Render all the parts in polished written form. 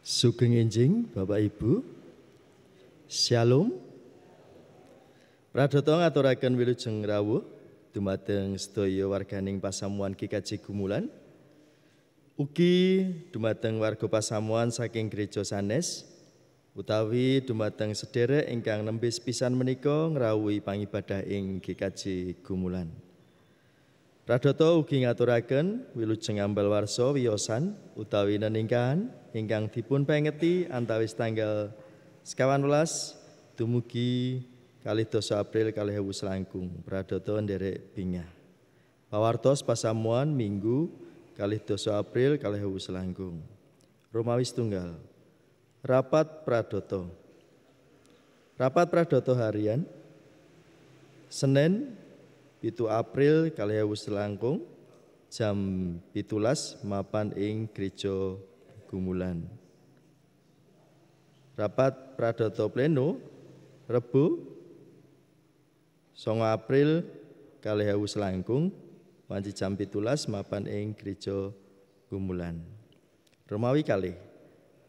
Sugeng enjing Bapak Ibu, Shalom. Pradata ngaturaken wilujeng rawuh dumateng sedaya warganing pasamuan GKJ Gumulan, ugi dumateng warga pasamuan saking Gereja Sanes, utawi dumateng sederek ingkang nembe sepisan menika ngrawuhi pangibadah ing GKJ Gumulan. Pradata ugi ngaturaken wilujeng ambal warsa wiyosan utawi neningkahan ingkang dipun pengeti antawis tanggal 11 dumugi 12 April 2019. Pradata nderek bingah. Pawartos pasamuan Minggu 12 April 2019. Romawi setunggal. Rapat Pradata. Rapat Pradata harian Senin 7 April 2019 jam 17 mapan ing Gereja Gumulan. Rapat Pradata Pleno Rebo 9 April 2019 wanci jam 17 mapan ing Gereja Gumulan. Romawi kalih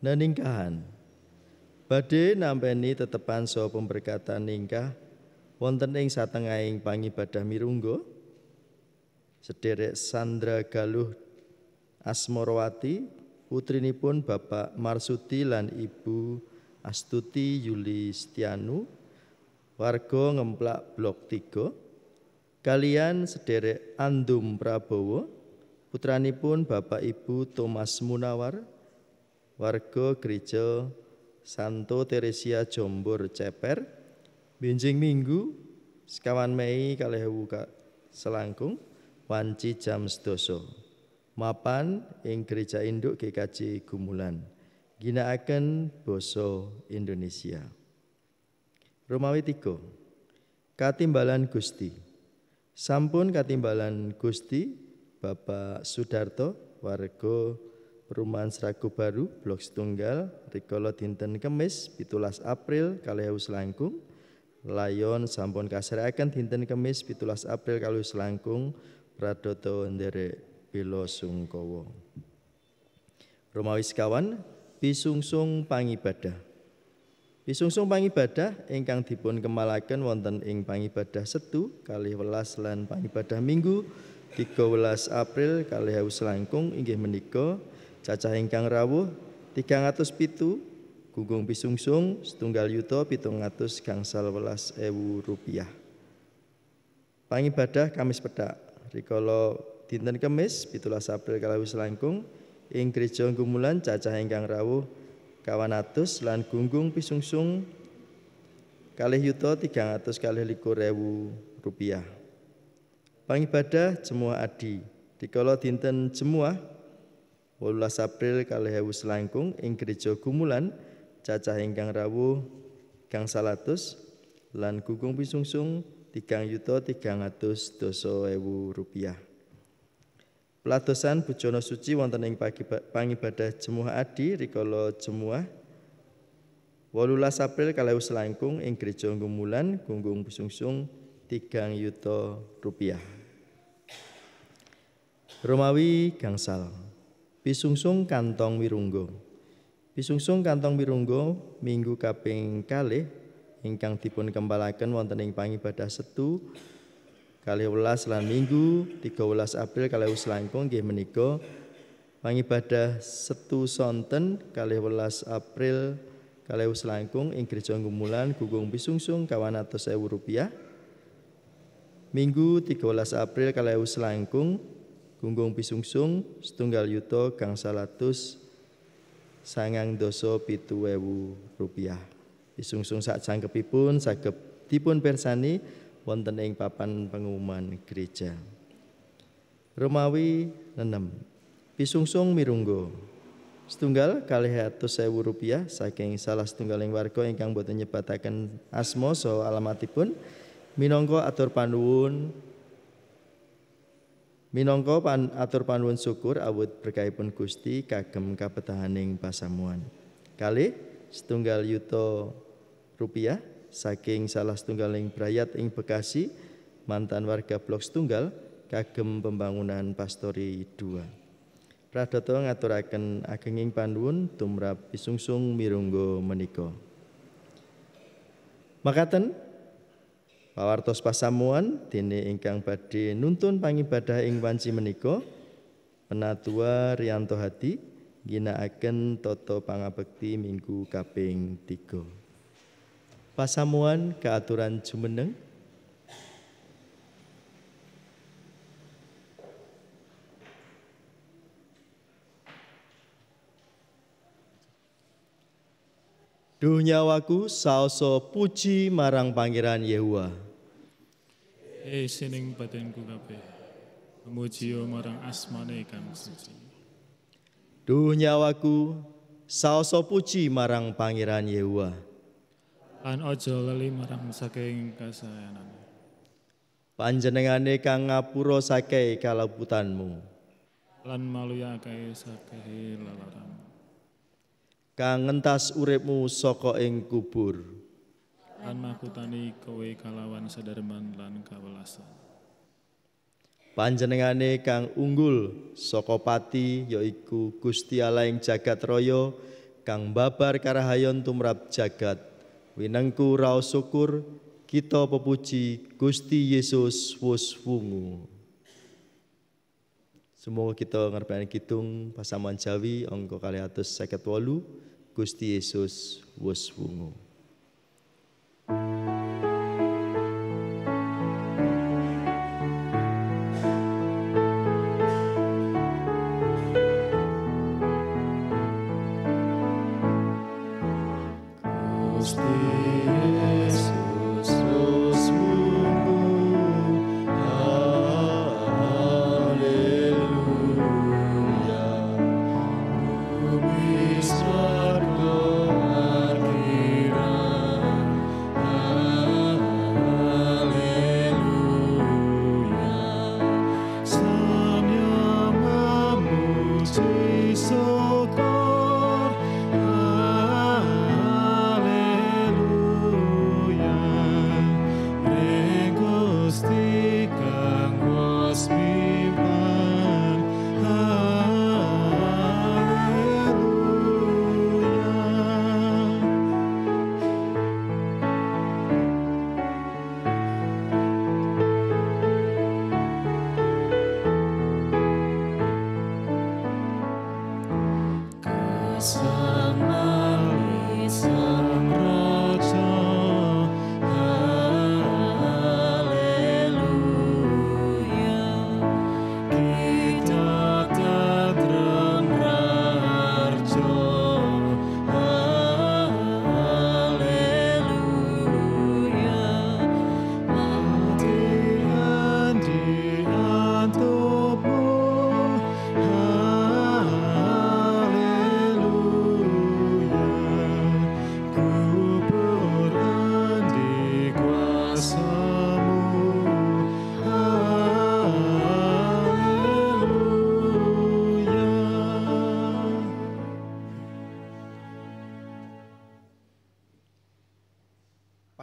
neningkahan badhe nampeni tetepan saha pemberkatan ningkah wonten ing satengahing pangibadah mirungga sederek Sandra Galuh Asmarawati putrinipun Bapak Marsudi lan Ibu Astuti Yulistianu warga Ngemplak Blok 3 kalian sederek Andum Prabowo putranipun Bapak Ibu Thomas Munawar warga Gereja Santo Teresia Jombor Ceper Benjing Minggu sekawan Mei 2019 wanci jam 12 mapan ing Gereja Induk GKJ Gumulan ginakaken basa Indonesia. Romawi 3 Katimbalan Gusti. Sampun katimbalan Gusti Bapak Sudarto warga Perumahan Seragu Baru Blok Setunggal rikala dinten Kemis 17 April 2019 layon sampun kaseraken dinten Kemis 17 April 2019 pradata nderek bela sungkawa. Romawi sekawan pisungsung pangibadah. Pisungsung pangibadah ingkang dipun kemalaken wonten ing pangibadah Setu 12 lan pangibadah Minggu 13 April 2019 inggih menika cacah ingkang rawuh 307 gunggung pisungsung 1.700.711.000 rupiah. Pangibadah Kamis Pedak rikala dinten Kemis 17 April 2019 ing Gereja Gumulan cacah ingkang rawuh 200 lan gunggung pisungsung 2.300.000 rupiah. Pangibadah Jemuah Adi rikala dinten Jemuah 18 April 2019 ing Gereja Gumulan cacah ingkang rawuh 100 lan gunggung pisungsung 3.300.000 rupiah. Peladosan Bujana Suci wonten ing pangibadah Jemuah Adi rikala Jemuah 18 April 2019 ing Gereja Gumulan gunggung pisungsung 3 yuta rupiah. Romawi gangsal pisungsung kantong wirungga. Pisungsung kantong wirungga minggu kaping kalih ingkang dipun kempalaken wonten ing pangibadah Setu 12 lan Minggu 13 April 2019 nggih menika pangibadah Setu sonten 12 April 2019 ing Gereja Gumulan gunggung pisungsung 200.000 rupiah. Minggu 13 April 2019 gunggung pisungsung 1.997.000 rupiah. Pisungsung sak jangkepipun saged dipun pirsani wonten ing papan pengumuman gereja. Romawi 6 pisungsung mirungga 1.200.000 rupiah saking salah setunggaling warga ingkang boten nyebataken asma saha alamatipun minangka atur panuwun syukur awit berkahipun Gusti kagem kabetahaning pasamuan. Kalih 1 yuta rupiah saking salah setunggaling brayat ing Bekasi mantan warga Blok Setunggal kagem pembangunan Pastori 2. Pradata ngaturaken agenging panuwun tumrap pisungsung mirungga menika. Makaten pawartos pasamuan dene ingkang badhe nuntun pangibadah ing wanci menika Penatua Riyanto Hadi ginakaken tata pangabekti minggu kaping 3. Pasamuan kaaturan jumeneng. Duh nyawaku saoso puji marang Pangeran Yehuwa. Sining batinku kabeh, memuji marang asmane kang suci. Duh nyawaku saoso puji marang Pangeran Yehuwa. Lan aja lali marang saking kasayanane. Panjenengane kang ngapura sakehe kalebutanmu. Lan maluyake sakehe lelaranmu. Kang ngentas uripmu saka ing kubur. Lan makutani kowe kalawan sederman lan kawelasan. Panjenengane kang unggul saka pati yaiku Gusti Allah ing jagat raya kang babar karahayon tumrap jagat. Winengku raos syukur kita pepuji Gusti Yesus wus wungu. Semoga kita ngarepane kidung pasamuan Jawi angka 258 Gusti Yesus wus wungu.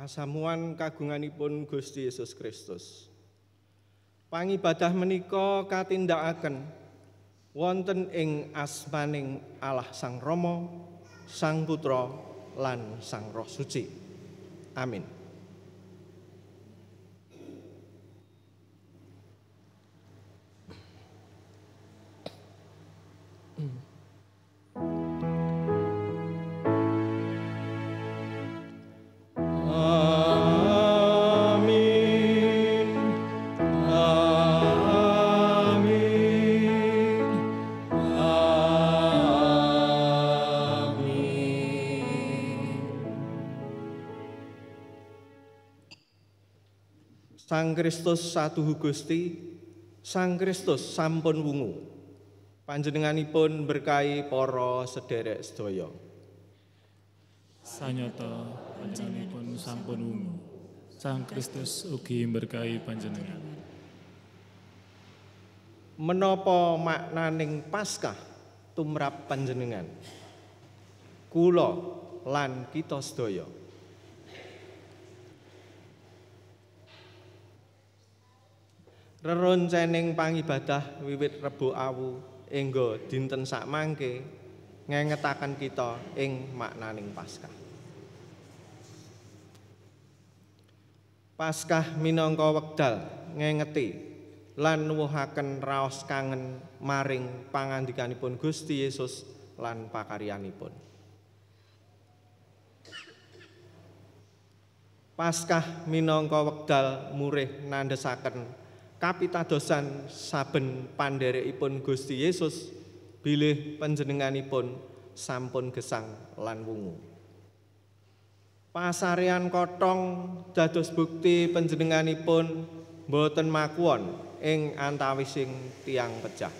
Pasamuan kagunganipun Gusti Yesus Kristus. Pangibadah menika katindakaken wonten ing asmaning Allah Sang Rama, Sang Putra lan Sang Roh Suci. Amin. Sang Kristus satuhu Gusti, Sang Kristus sampun wungu. Panjenenganipun berkahi para sederek sedaya. Sanyata panjenenganipun sampun wungu. Sang Kristus ugi berkahi panjenengan. Menapa maknaning Paskah tumrap panjenengan? Kula lan kita sedaya. Reroncening pangibadah wiwit Rebo Awu enggo dinten sakmangke ngengetaken kita ing maknaning Paskah. Paskah minangka wekdal ngengeti lan nuwuhaken raos kangen maring pangandikanipun Gusti Yesus lan pakaryanipun. Paskah minangka wekdal murih nandhesaken kapitadosan saben pandherekipun Gusti Yesus bilih panjenenganipun sampun gesang lan wungu. Pasarean kothong dados bukti panjenenganipun boten makuwon ing antawising tiyang pejah.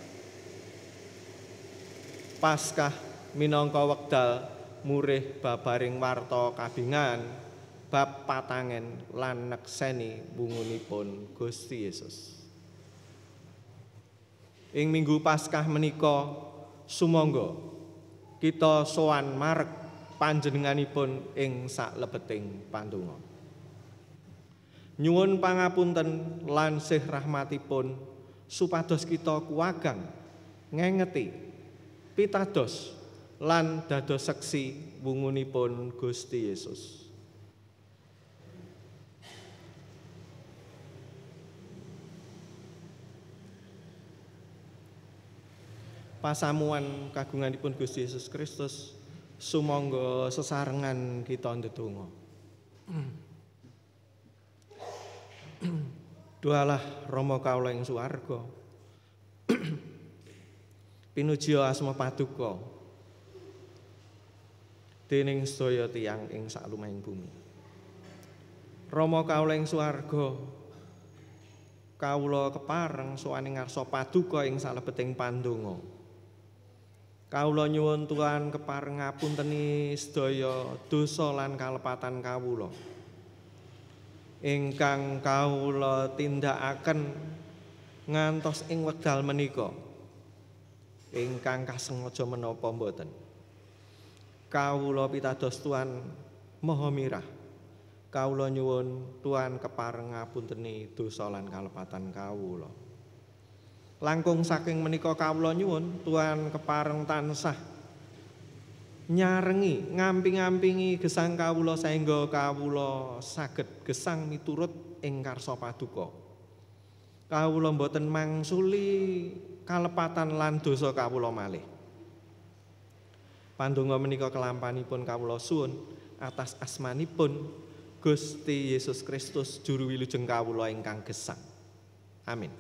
Paskah minangka wekdal murih babaring warta kabingahan bab patangen lan nekseni wungunipun Gusti Yesus. Ing minggu Paskah menika sumangga kita sowan marek panjenenganipun ing saklebeting pandonga. Nyuwun pangapunten lan sih rahmatipun supados kita kuwagang ngengeti pitados lan dados seksi wungunipun Gusti Yesus. Pasamuan kagunganipun Gusti Yesus Kristus sumangga sesarengan kita ndedonga. Duhalah Rama kawula ing swarga. Pinuji asma paduka dening sedaya tiyang ing saklumahing bumi. Rama kawula ing swarga, kawula kepareng sowaning ngarsa paduka ing salebeting pandonga. Kawula nyuwun Tuhan kepareng ngapunteni sedaya dosa lan kalepatan kawula ingkang kawula tindakaken ngantos ing wekdal menika, ingkang kasengaja menapa mboten. Kawula pitados Tuhan Maha Mirah, kawula nyuwun Tuhan kepareng ngapunteni dosa lan kalepatan kawula. Langkung saking menika kawula nyuwun Tuhan kepareng tansah nyarengi ngamping-ampingi gesang kawula saengga kawula saged gesang miturut ing karsa paduka. Kawula boten mangsuli kalepatan lan dosa kawula malih. Pandonga menika kelampanipun kawula suwun atas asmanipun Gusti Yesus Kristus juru wilujeng kawula ingkang gesang. Amin.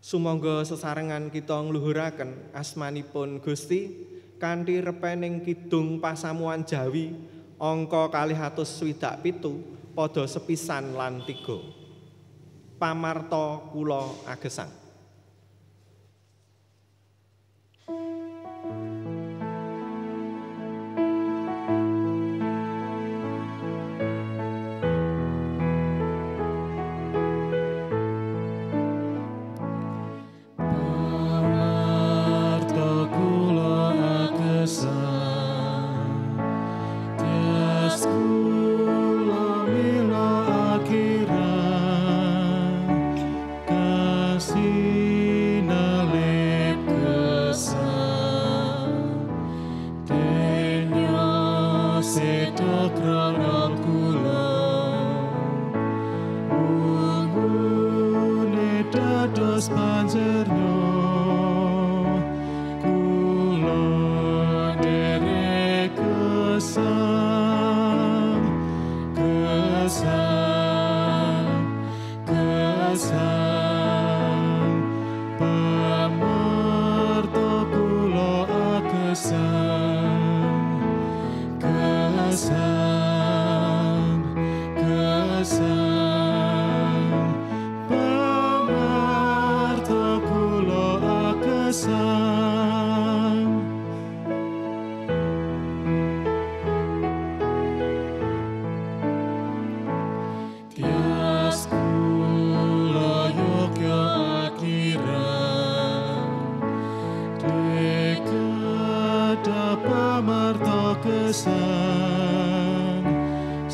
Sumangga sesarengan kita ngluhuraken asmanipun Gusti kanthi repening kidung pasamuan Jawi angka 267 padha sepisan lan 3. Pamarta kula agesang.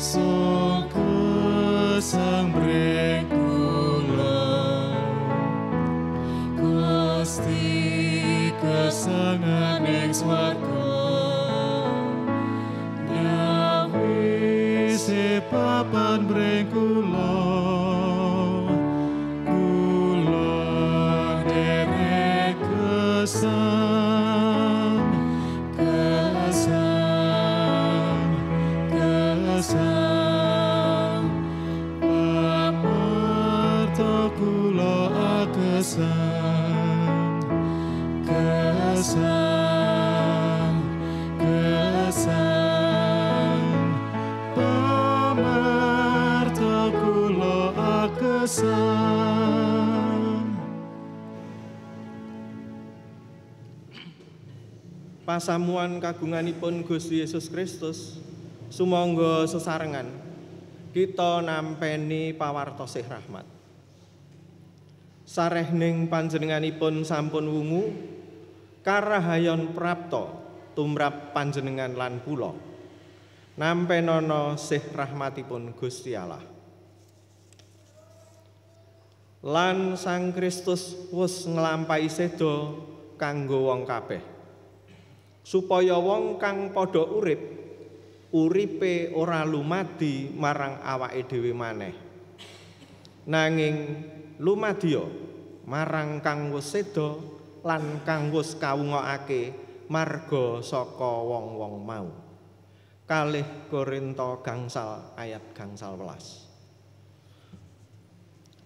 Sang kesang breng kula pasamuan kagunganipun Gusti Yesus Kristus sumangga sesarengan kita nampeni pawartosih rahmat. Sarehning panjenenganipun sampun wungu karahayon prapta tumrap panjenengan lan kula. Nampenana sih rahmatipun Gusti Allah. Lan Sang Kristus wis nglampahi seda kanggo wong kabeh. Supaya wong kang padha urip, uripe ora lumadi marang awake dhewe maneh. Nanging lumadya marang kang wis seda lan kang wis kawungokake marga saka wong-wong mau. Kalih Korinto gangsal ayat gangsal welas.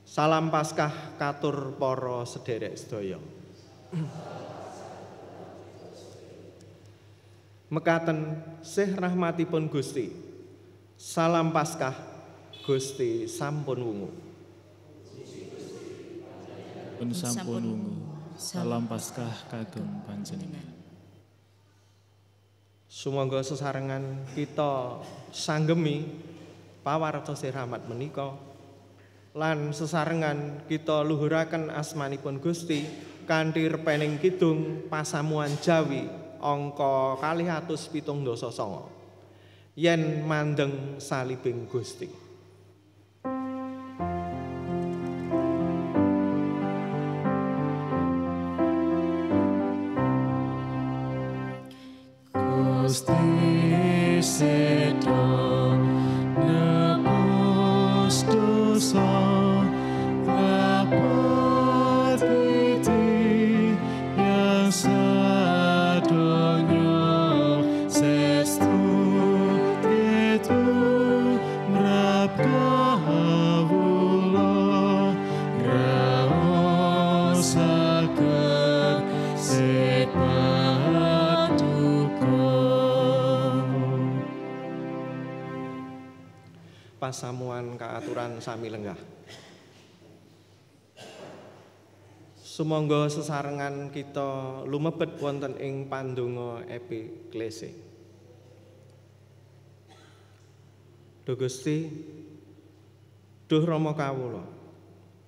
Salam Paskah katur para sederek sedaya. Mekaten sih rahmatipun Gusti. Salam Paskah Gusti sampun wungu. Pun sampun wungu. Salam Paskah kagem panjenengan. Sumangga sesarengan kita sanggemi pawartosih rahmat menika lan sesarengan kita luhuraken asmanipun Gusti kanthi repening kidung pasamuan Jawi angka 279 yen mandeng salibing Gusti. Gusti sedo nebus dosa dapat piti yang sadonyo sestu itu merapka hawula raosaken pasamuan kaaturan sami lenggah. Sumangga sesarengan kita lumebet wonten ing pandonga epiklese. Duh Gusti, duh Rama kawula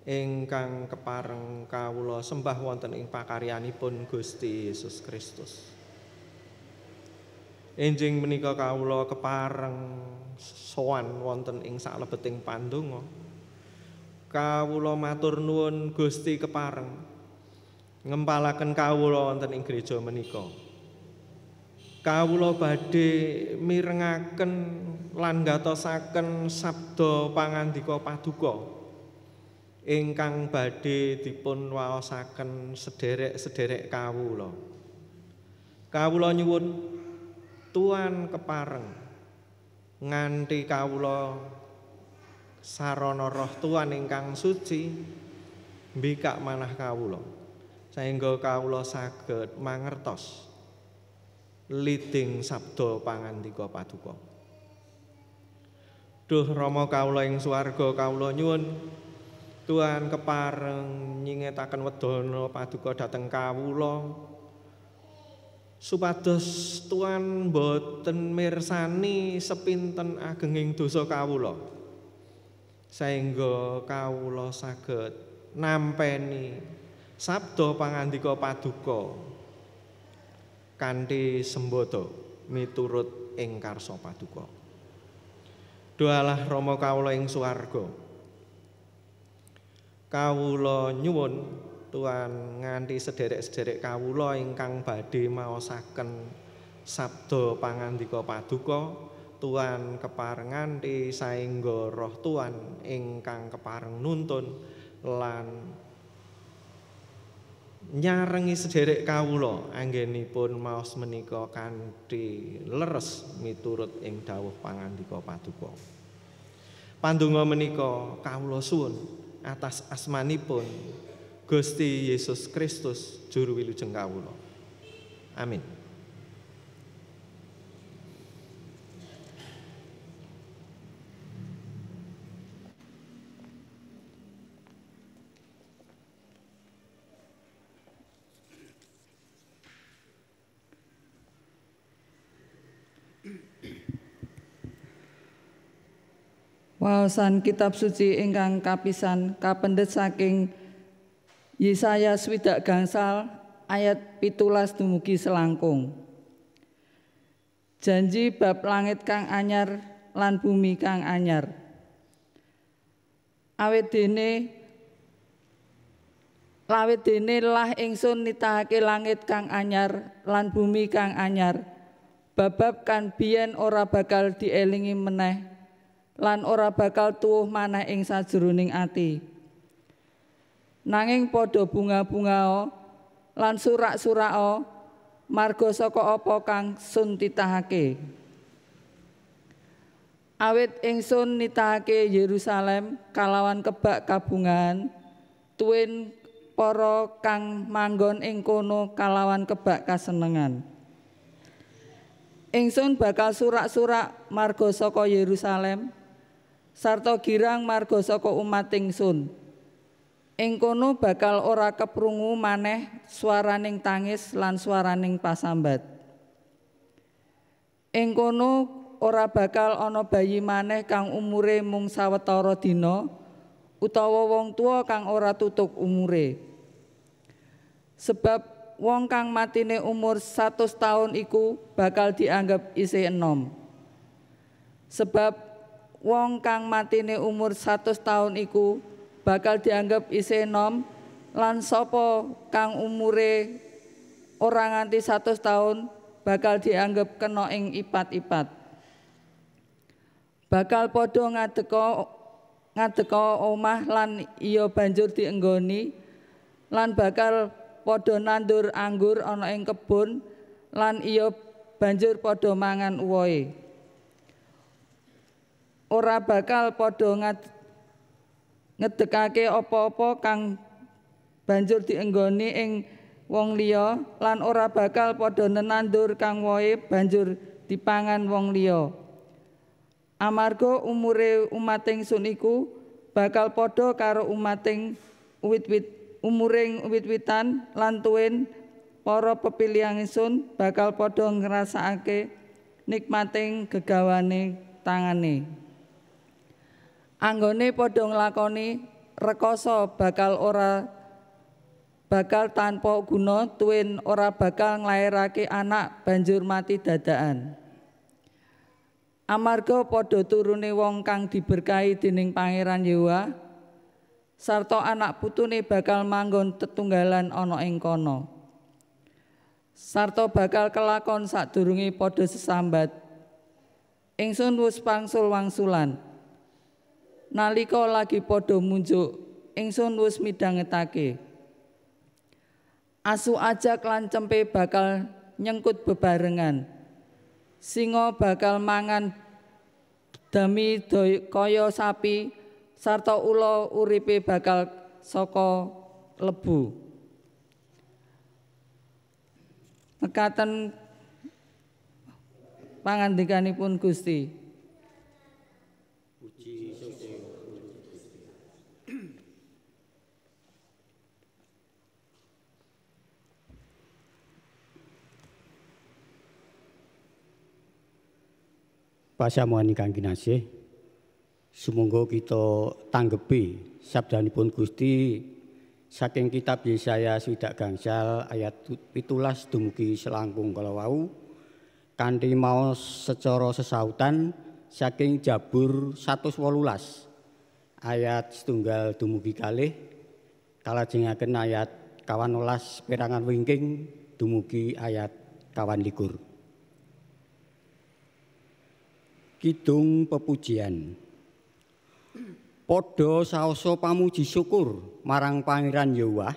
ingkang kepareng kawula sembah wonten ing pakaryanipun Gusti Yesus Kristus. Enjing menika kawula kepareng sowan wonten ing saklebeting pandonga. Kawula matur nuwun Gusti kepareng ngempalaken kawula wonten ing gereja menika. Kawula badhe mirengaken lan gatosaken sabda pangandika paduka ingkang badhe dipun waosaken sederek-sederek kawula. Kawula nyuwun Tuhan kepareng nganti kawula sarana roh Tuhan ingkang suci mbikak manah kawula sehingga kawula saged mangertos liding sabda pangandika paduka. Duh Rama kawula ing swarga, kawula nyuwun Tuhan kepareng nyingetaken wedana paduka dhateng kawula supados Tuhan boten mirsani sepinten agenging dosa kawula sehingga kawula saged nampeni sabda pangandika paduka kanthi sembada miturut ing karsa paduka. Doalah Rama kawula ing swarga, kawula nyuwun Tuhan nganti sederek-sederek kawula ingkang badhe maosaken sabda pangandika paduka, Tuhan kepareng nganti saengga roh Tuhan ingkang kepareng nuntun lan nyarengi sederek kawula anggenipun maos menika kanthi leres miturut ing dawuh pangandika paduka. Pandonga menika kawula suwun atas asmanipun Gusti Yesus Kristus juru wilujeng kawula. Amin. Waosan kitab suci ingkang kapisan kapendhet saking Yesaya 60 ayat 17 dumugi selangkung. Janji bab langit kang anyar lan bumi kang anyar. Awit dene lah ingsun nitahake langit kang anyar lan bumi kang anyar. Babab kan biyen ora bakal dielingi meneh lan ora bakal tuwuh maneh ing sajroning ati. Nanging padha bunga-bungao lan surak-surao marga saka apa kang sun titahake. Awit ingsun nitahake Yerusalem kalawan kebak kabungan, tuwin para kang manggon ing kono kalawan kebak kasenengan. Ingsun bakal surak-surak marga saka Yerusalem sarta girang marga saka umat ingsun. Ing kono bakal ora keprungu maneh swaraning tangis lan swaraning pasambat. Ing kono ora bakal ana bayi maneh kang umure mung sawetara dina utawa wong tua kang ora tutuk umure. Sebab wong kang matine umur 100 taun iku bakal dianggep isih enom. Sebab wong kang matine umur 100 taun iku bakal dianggep isih enom lan sapa kang umure ora nganti 100 taun bakal dianggep kena ing ipat-ipat. Bakal padha ngadeka omah lan iya banjur dienggoni lan bakal padha nandur anggur ana ing kebon lan iya banjur padha mangan uwohe. Ora bakal padha ngedekake apa-apa kang banjur dienggoni ing wong liya lan ora bakal padha nenandur kang wohe banjur dipangan wong liya. Amarga umure umat ingsun iku bakal padha karo umating umuring wit-witan lan tuwin para pepilihan ingsun bakal padha ngrasakake nikmating gegawane tangane. Anggone padha nglakoni rekoso bakal tanpa guna tuwin ora bakal nglairake anak banjur mati dadakan. Amarga padha turune wong kang diberkahi dening Pangeran Yehuwa sarta anak putune bakal manggon tetunggalan ana ing kono. Sarta bakal kelakon sadurunge padha sesambat. Ingsun wis pangsul-wangsulan. Nalika lagi padha munjuk, ingsun wis midhangetake. Asu ajak lan cempe bakal nyengkut bebarengan. Singa bakal mangan dami kaya sapi sarta ula uripe bakal saka lebu. Mekaten pangandikanipun Gusti. Pasamuhan ingkang kinasih, sumangga kita tanggepi sabdanipun Gusti saking kitab Yesaya 60 ayat 17 dumugi selangkung kala wau kanthi maos secara sesautan saking Jabur 118 ayat 1 dumugi kalih kalajengaken ayat 12 perangan wingking dumugi ayat 21. Kidung pepujian. Padha saoso pamuji syukur marang Pangeran Yehuwa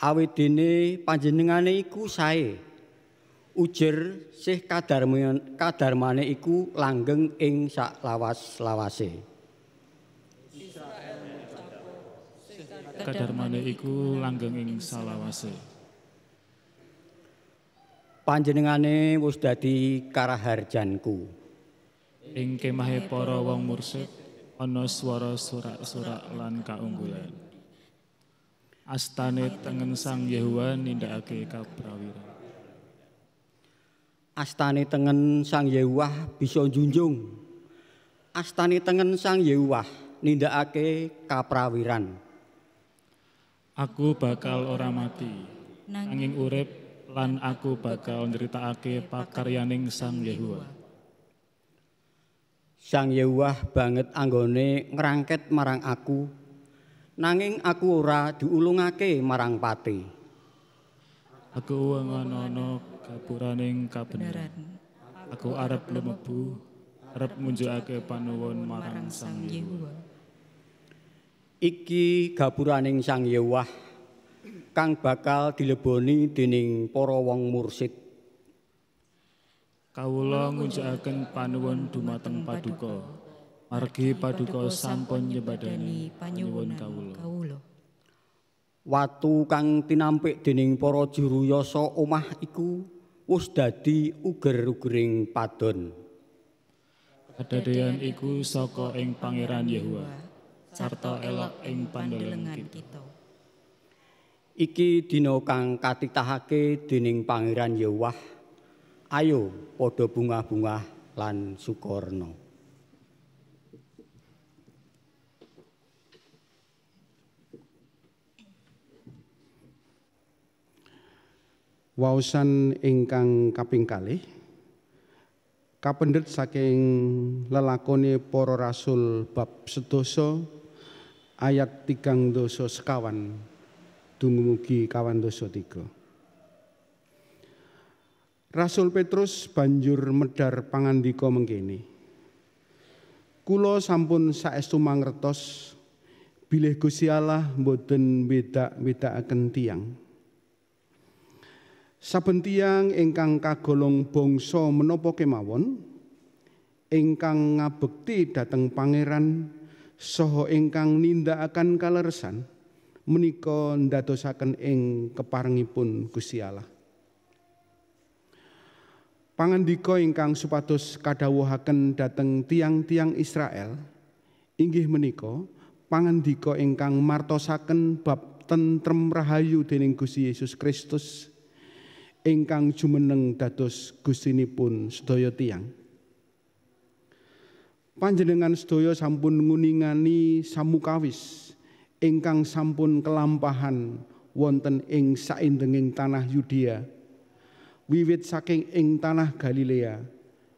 awit dene panjenengane iku sae. Ujer sih kadarmane iku langgeng ing sak lawas-lawase. Kadarmane iku langgeng ing salawase. Panjenengane wis dadi karaharjanku. Ing kemahe para wong mursyid ana swara surak-surak lan kaunggulan. Astane tengen Sang Yehuwa nindakake kaprawira. Astane tengen Sang Yehuwa bisa njunjung astani tengen Sang Yewah nindakake kaprawiran. Aku bakal ora mati, nanging urip lan aku bakal nyeritakake pakaryaning Sang Yehuwa. Sang Yewah banget anggone ngrangket marang aku, nanging aku ora diulungake marang pati. Aku ngono gapuraning kabenaran. Aku arep lumebu, arep ngunjukake panuwun marang Sang Yehuwa. Iki gapuraning Sang Yewah kang bakal dileboni dening para wong mursid. Kawula ngunjukaken panuwun dumateng paduka. Margi paduka sampun nyebadani panyuwun kawula. Watu kang tinampik dening para juru yasa omah iku wis dadi uger-ugering padon. Kadadean iku saka ing Pangeran Yehuwa. Sarta elok ing pandelengan kita. Iki dina kang katitahake dening Pangeran Yewah. Ayo padha bungah-bungah lan sukorna. Waosan ingkang kaping kalih kapendhet saking lelakone para rasul bab 11 ayat 3 sekawan dumugi 3. Rasul Petrus banjur medhar pangandika mengkene. Kula sampun saestu mangertos bilih Gusti Allah boten beda-bedakaken tiyang. Saben tiyang ingkang kagolong bangsa menapa kemawon ingkang ngabekti dhateng Pangeran saha ingkang nindakaken kaleresan menika ndadosaken ing keparengipun Gusti Allah. Pangandika ingkang supados kadhawuhaken dhateng tiang-tiang Israel inggih menika pangandika ingkang martosaken bab tentrem rahayu dening Gusti Yesus Kristus ingkang jumeneng dados Gustinipun sedaya tiyang. Panjenengan sedaya sampun nguningani samukawis ingkang sampun kelampahan wonten ing saindenging tanah Yudea wiwit saking ing tanah Galilea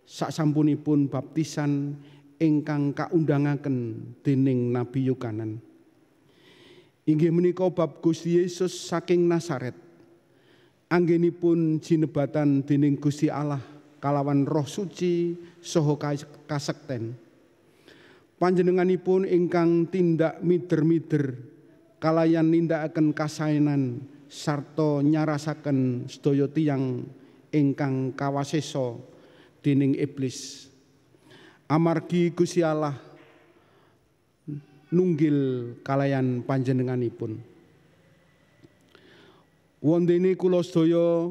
saksampunipun baptisan ingkang kaundangaken dening Nabi Yohanes. Inggih menika bab Gusti Yesus saking Nazaret anggenipun jinebatan dening Gusti Allah kalawan Roh Suci saha kasekten. Panjenenganipun ingkang tindak mider-mider kalayan nindakaken kasaenan sarta nyarasaken sedaya tiyang ingkang kawasesa dening iblis. Amargi Gusti Allah nunggil kalayan panjenenganipun. Wondene kula sedaya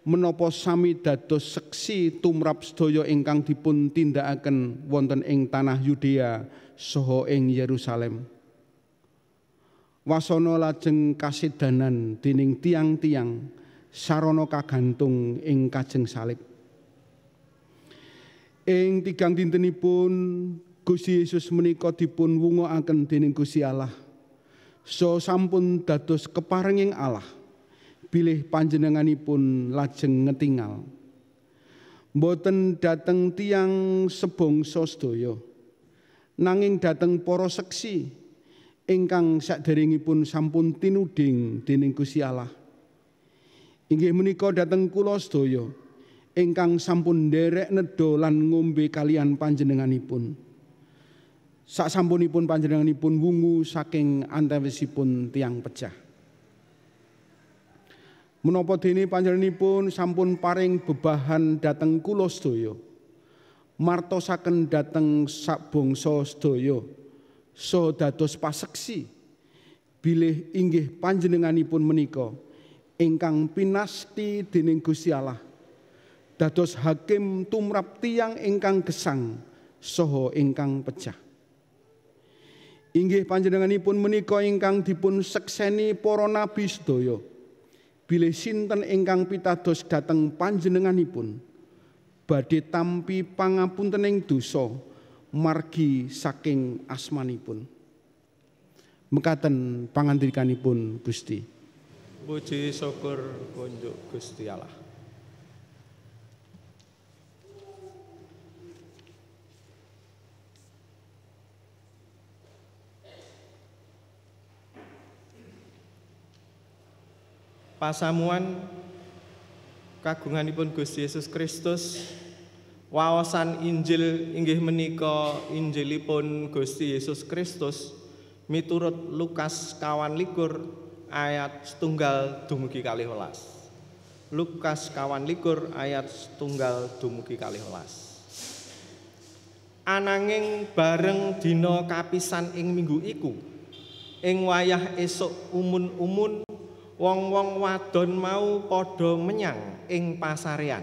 menapa sami dados seksi tumrap sedaya ingkang dipun tindakaken wonten ing tanah Yudea saha ing Yerusalem. Wasana lajeng kasedanan dening tiang-tiang sarana kagantung ing kajeng salib. Ing tigang dintenipun Gusti Yesus menika dipun wungokaken dening Gusti Allah. So sampun dados keparenging Allah. Bilih panjenenganipun lajeng ngetingal. Mboten dhateng tiyang sebangsa sedaya, nanging dhateng para seksi ingkang saderengipun sampun tinuding dening Gusti Allah. Inggih menika dhateng kula sedaya ingkang sampun nderek nedha lan ngombe kalian panjenenganipun. Saksampunipun panjenenganipun wungu saking antawisipun tiyang pejah. Menapa dene panjenenganipun sampun paring bebahan dhateng kula sedaya, martosaken dhateng sak bangsa sedaya, saha dados paseksi bilih inggih panjenenganipun menika ingkang pinasti dening Gusti Allah, dados hakim tumrap tiyang ingkang gesang saha ingkang pejah. Inggih panjenenganipun menika ingkang dipun sekseni para nabi sedaya. Bilih sinten ingkang pitados dhateng panjenenganipun badhe tampi pangapuntening dosa margi saking asmanipun. Mekaten pangandikanipun Gusti. Puji syukur kunjuk Gusti Allah. Pasamuan kagunganipun Gusti Yesus Kristus, wawasan Injil inggih menika Injilipun Gusti Yesus Kristus miturut Lukas 21 ayat 1 dumugi 12. Lukas 21 ayat 1 dumugi 12. Ananging bareng dina kapisan ing minggu iku, ing wayah esuk umun-umun wong-wong wadon mau padha menyang ing pasarean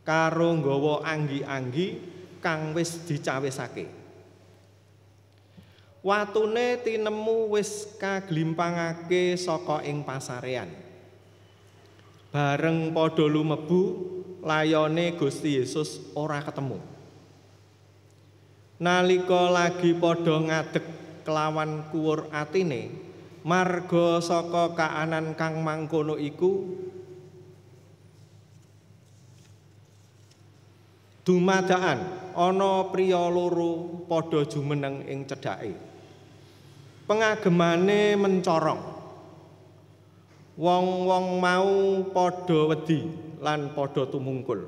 karo nggawa anggi-anggi kang wis dicawisake. Watune tinemu wis kaglimpangake saka ing pasarean. Bareng padha lumebu, layone Gusti Yesus ora ketemu. Nalika lagi padha ngadeg kelawan kuwur atine, marga saka kaanan kang mangkono iku dumadakan ana priya loro padha jumeneng ing cedhake. Pengagemane mencorong. Wong-wong mau padha wedi lan padha tumungkul.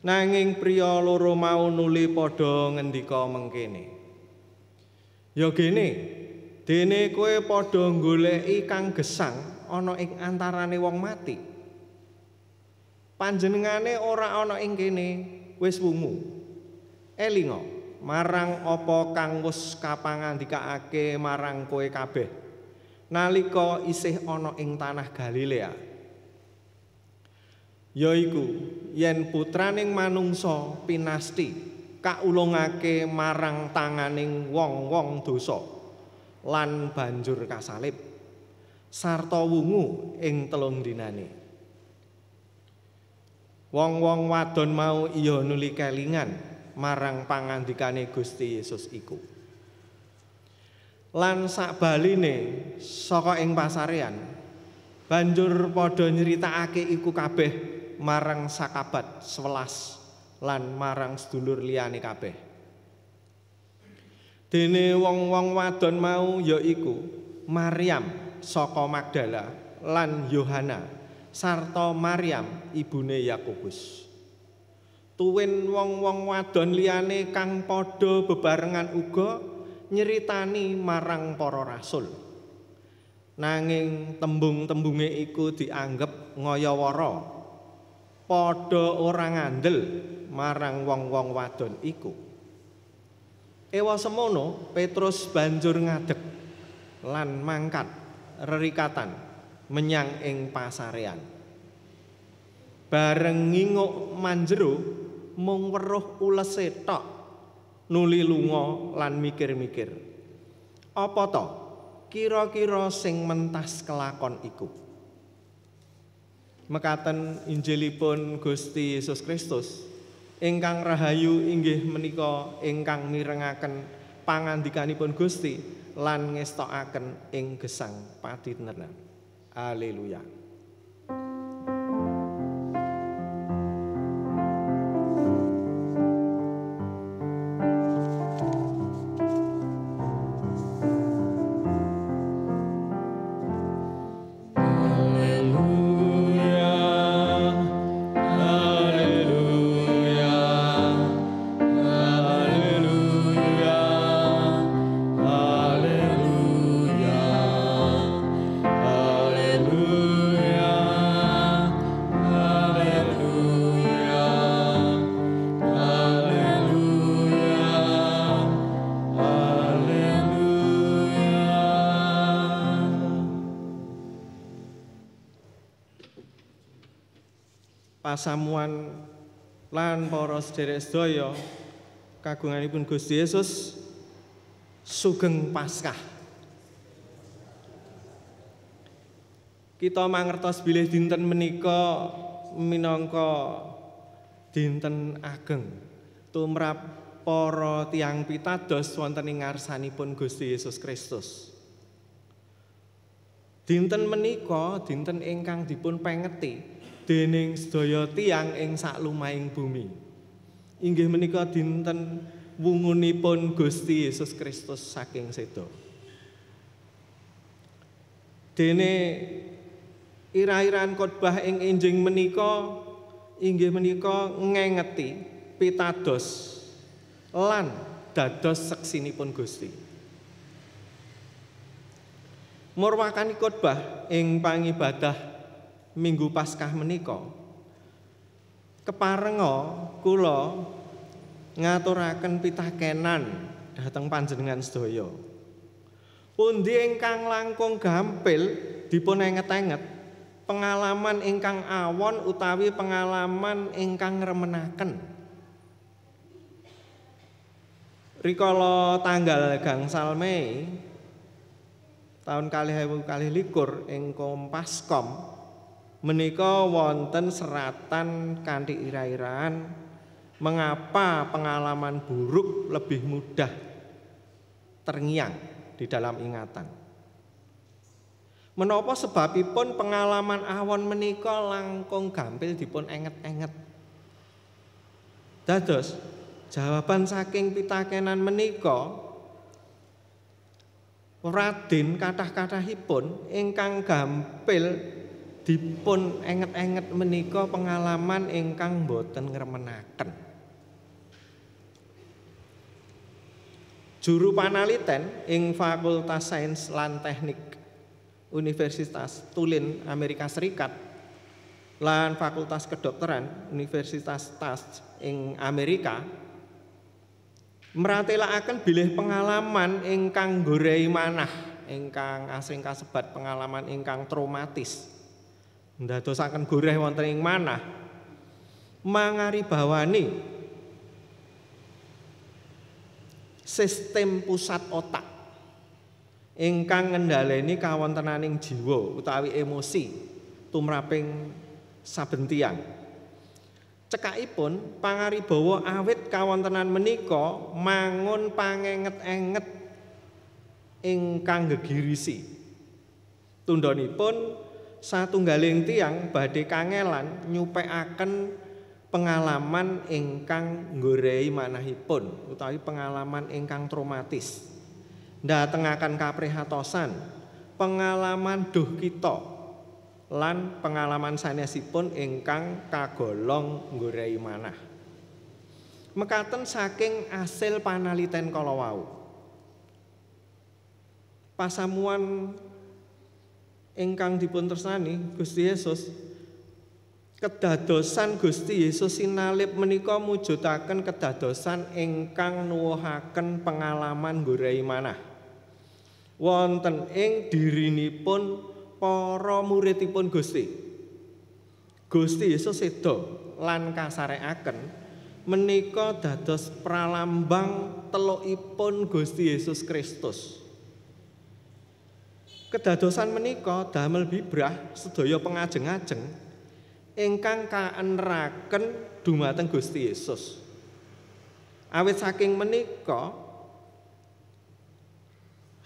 Nanging priya loro mau nuli padha ngendika mengkene. Ya gene, dene kowe padha goleki kang gesang ana ing antarane wong mati. Panjenengane ora ana ing kene, wis wungu. Elinga marang apa kang wis kapangandikaake marang kowe kabeh nalika isih ana ing tanah Galilea. Yaiku yen putraning manungsa pinasti kaulungake marang tanganing wong-wong dosa lan banjur kasalib sarta wungu ing 3 dinane. Wong-wong wadon mau iya nuli kelingan marang pangandikane Gusti Yesus iku. Lan sakbaline saka ing pasarean banjur padha nyritakake iku kabeh marang sakabat 11 lan marang sedulur liyane kabeh. Dene wong-wong wadon mau yaiku Maryam saka Magdala lan Yohana sarta Maryam ibune Yakobus. Tuwin wong-wong wadon liyane kang padha bebarengan uga nyeritani marang para rasul. Nanging tembung-tembunge iku dianggep ngaya-wara, padha ora ngandel marang wong-wong wadon iku. Ewa semono Petrus banjur ngadeg lan mangkat rerikatan menyang ing pasarean. Bareng nginguk manjero mung weruh ulese tok nuli lunga lan mikir-mikir. Apa to kira-kira sing mentas kelakon iku? Mekaten Injilipun Gusti Yesus Kristus ingkang rahayu inggih menika ingkang mirengaken pangandikanipun Gusti lan ngestokaken ing gesang patitenan. Haleluya. Pasamuan lan para sedherek sedaya kagunganipun Gusti Yesus sugeng Paskah. Kita mangertos bilih dinten menika minangka dinten ageng tumrap para tiyang pitados wonten ing ngarsanipun Gusti Yesus Kristus. Dinten menika dinten ingkang dipun pengeti dening sedaya tiyang ing saklumahing bumi. Inggih menika dinten wungunipun Gusti Yesus Kristus saking sedo. Dene ira-iran khotbah ing enjing menika inggih menika ngengeti pitados lan dados seksinipun Gusti. Murwakani khotbah ing pangibadah Minggu Paskah menika keparenga kula ngaturaken pitakenan dhateng panjenengan sedaya. Pundi ingkang langkung gampil dipun enget-enget pengalaman ingkang awon utawi pengalaman ingkang ngremenaken. Rikala tanggal gangsal Mei tahun 2021 ing Kompaskom menika wonten seratan kanthi ira-iraan mengapa pengalaman buruk lebih mudah terngiang di dalam ingatan. Menapa sebabipun pengalaman awon menika langkung gampil dipun enget-enget. Dados jawaban saking pitakenan menika Raden kathah-kathahipun ingkang gampil dipun enget-enget menika pengalaman ingkang boten ngremenaken. Juru panaliten ing Fakultas Sains lan Teknik Universitas Tulane Amerika Serikat lan Fakultas Kedokteran Universitas Tufts ing Amerika meratelaken bilih pengalaman ingkang nggorehi manah ingkang asring kasebat pengalaman ingkang traumatis ndadosaken goreh wonten ing manah mangaribawani sistem pusat otak ingkang ngendhaleni kawontenaning jiwa utawi emosi tumraping saben tiyang. Cekakipun pangaribawa awit kawontenan menika mangun pangenget-enget ingkang gegirisi. Tundhonipun satunggaling tiyang badhe kangelan nyupekaken pengalaman ingkang nggorehi manahipun utawi pengalaman ingkang traumatis. Ndatengaken kaprihatosan pengalaman duh kita lan pengalaman sanesipun ingkang kagolong nggorehi manah. Mekaten saking asil panaliten kala wau. Pasamuan ingkang dipun tresnani Gusti Yesus kedadosan Gusti Yesus sinalip menika mujudaken kedadosan ingkang nuwuhaken pengalaman nggorehi manah. Wonten ing dirinipun para muridipun Gusti. Gusti Yesus seda lan kasarekaken menika dados pralambang telukipun Gusti Yesus Kristus. Kedadosan menika damel bibrah sedaya pengajeng-ajeng ingkang kaeneraken dumateng Gusti Yesus. Awit saking menika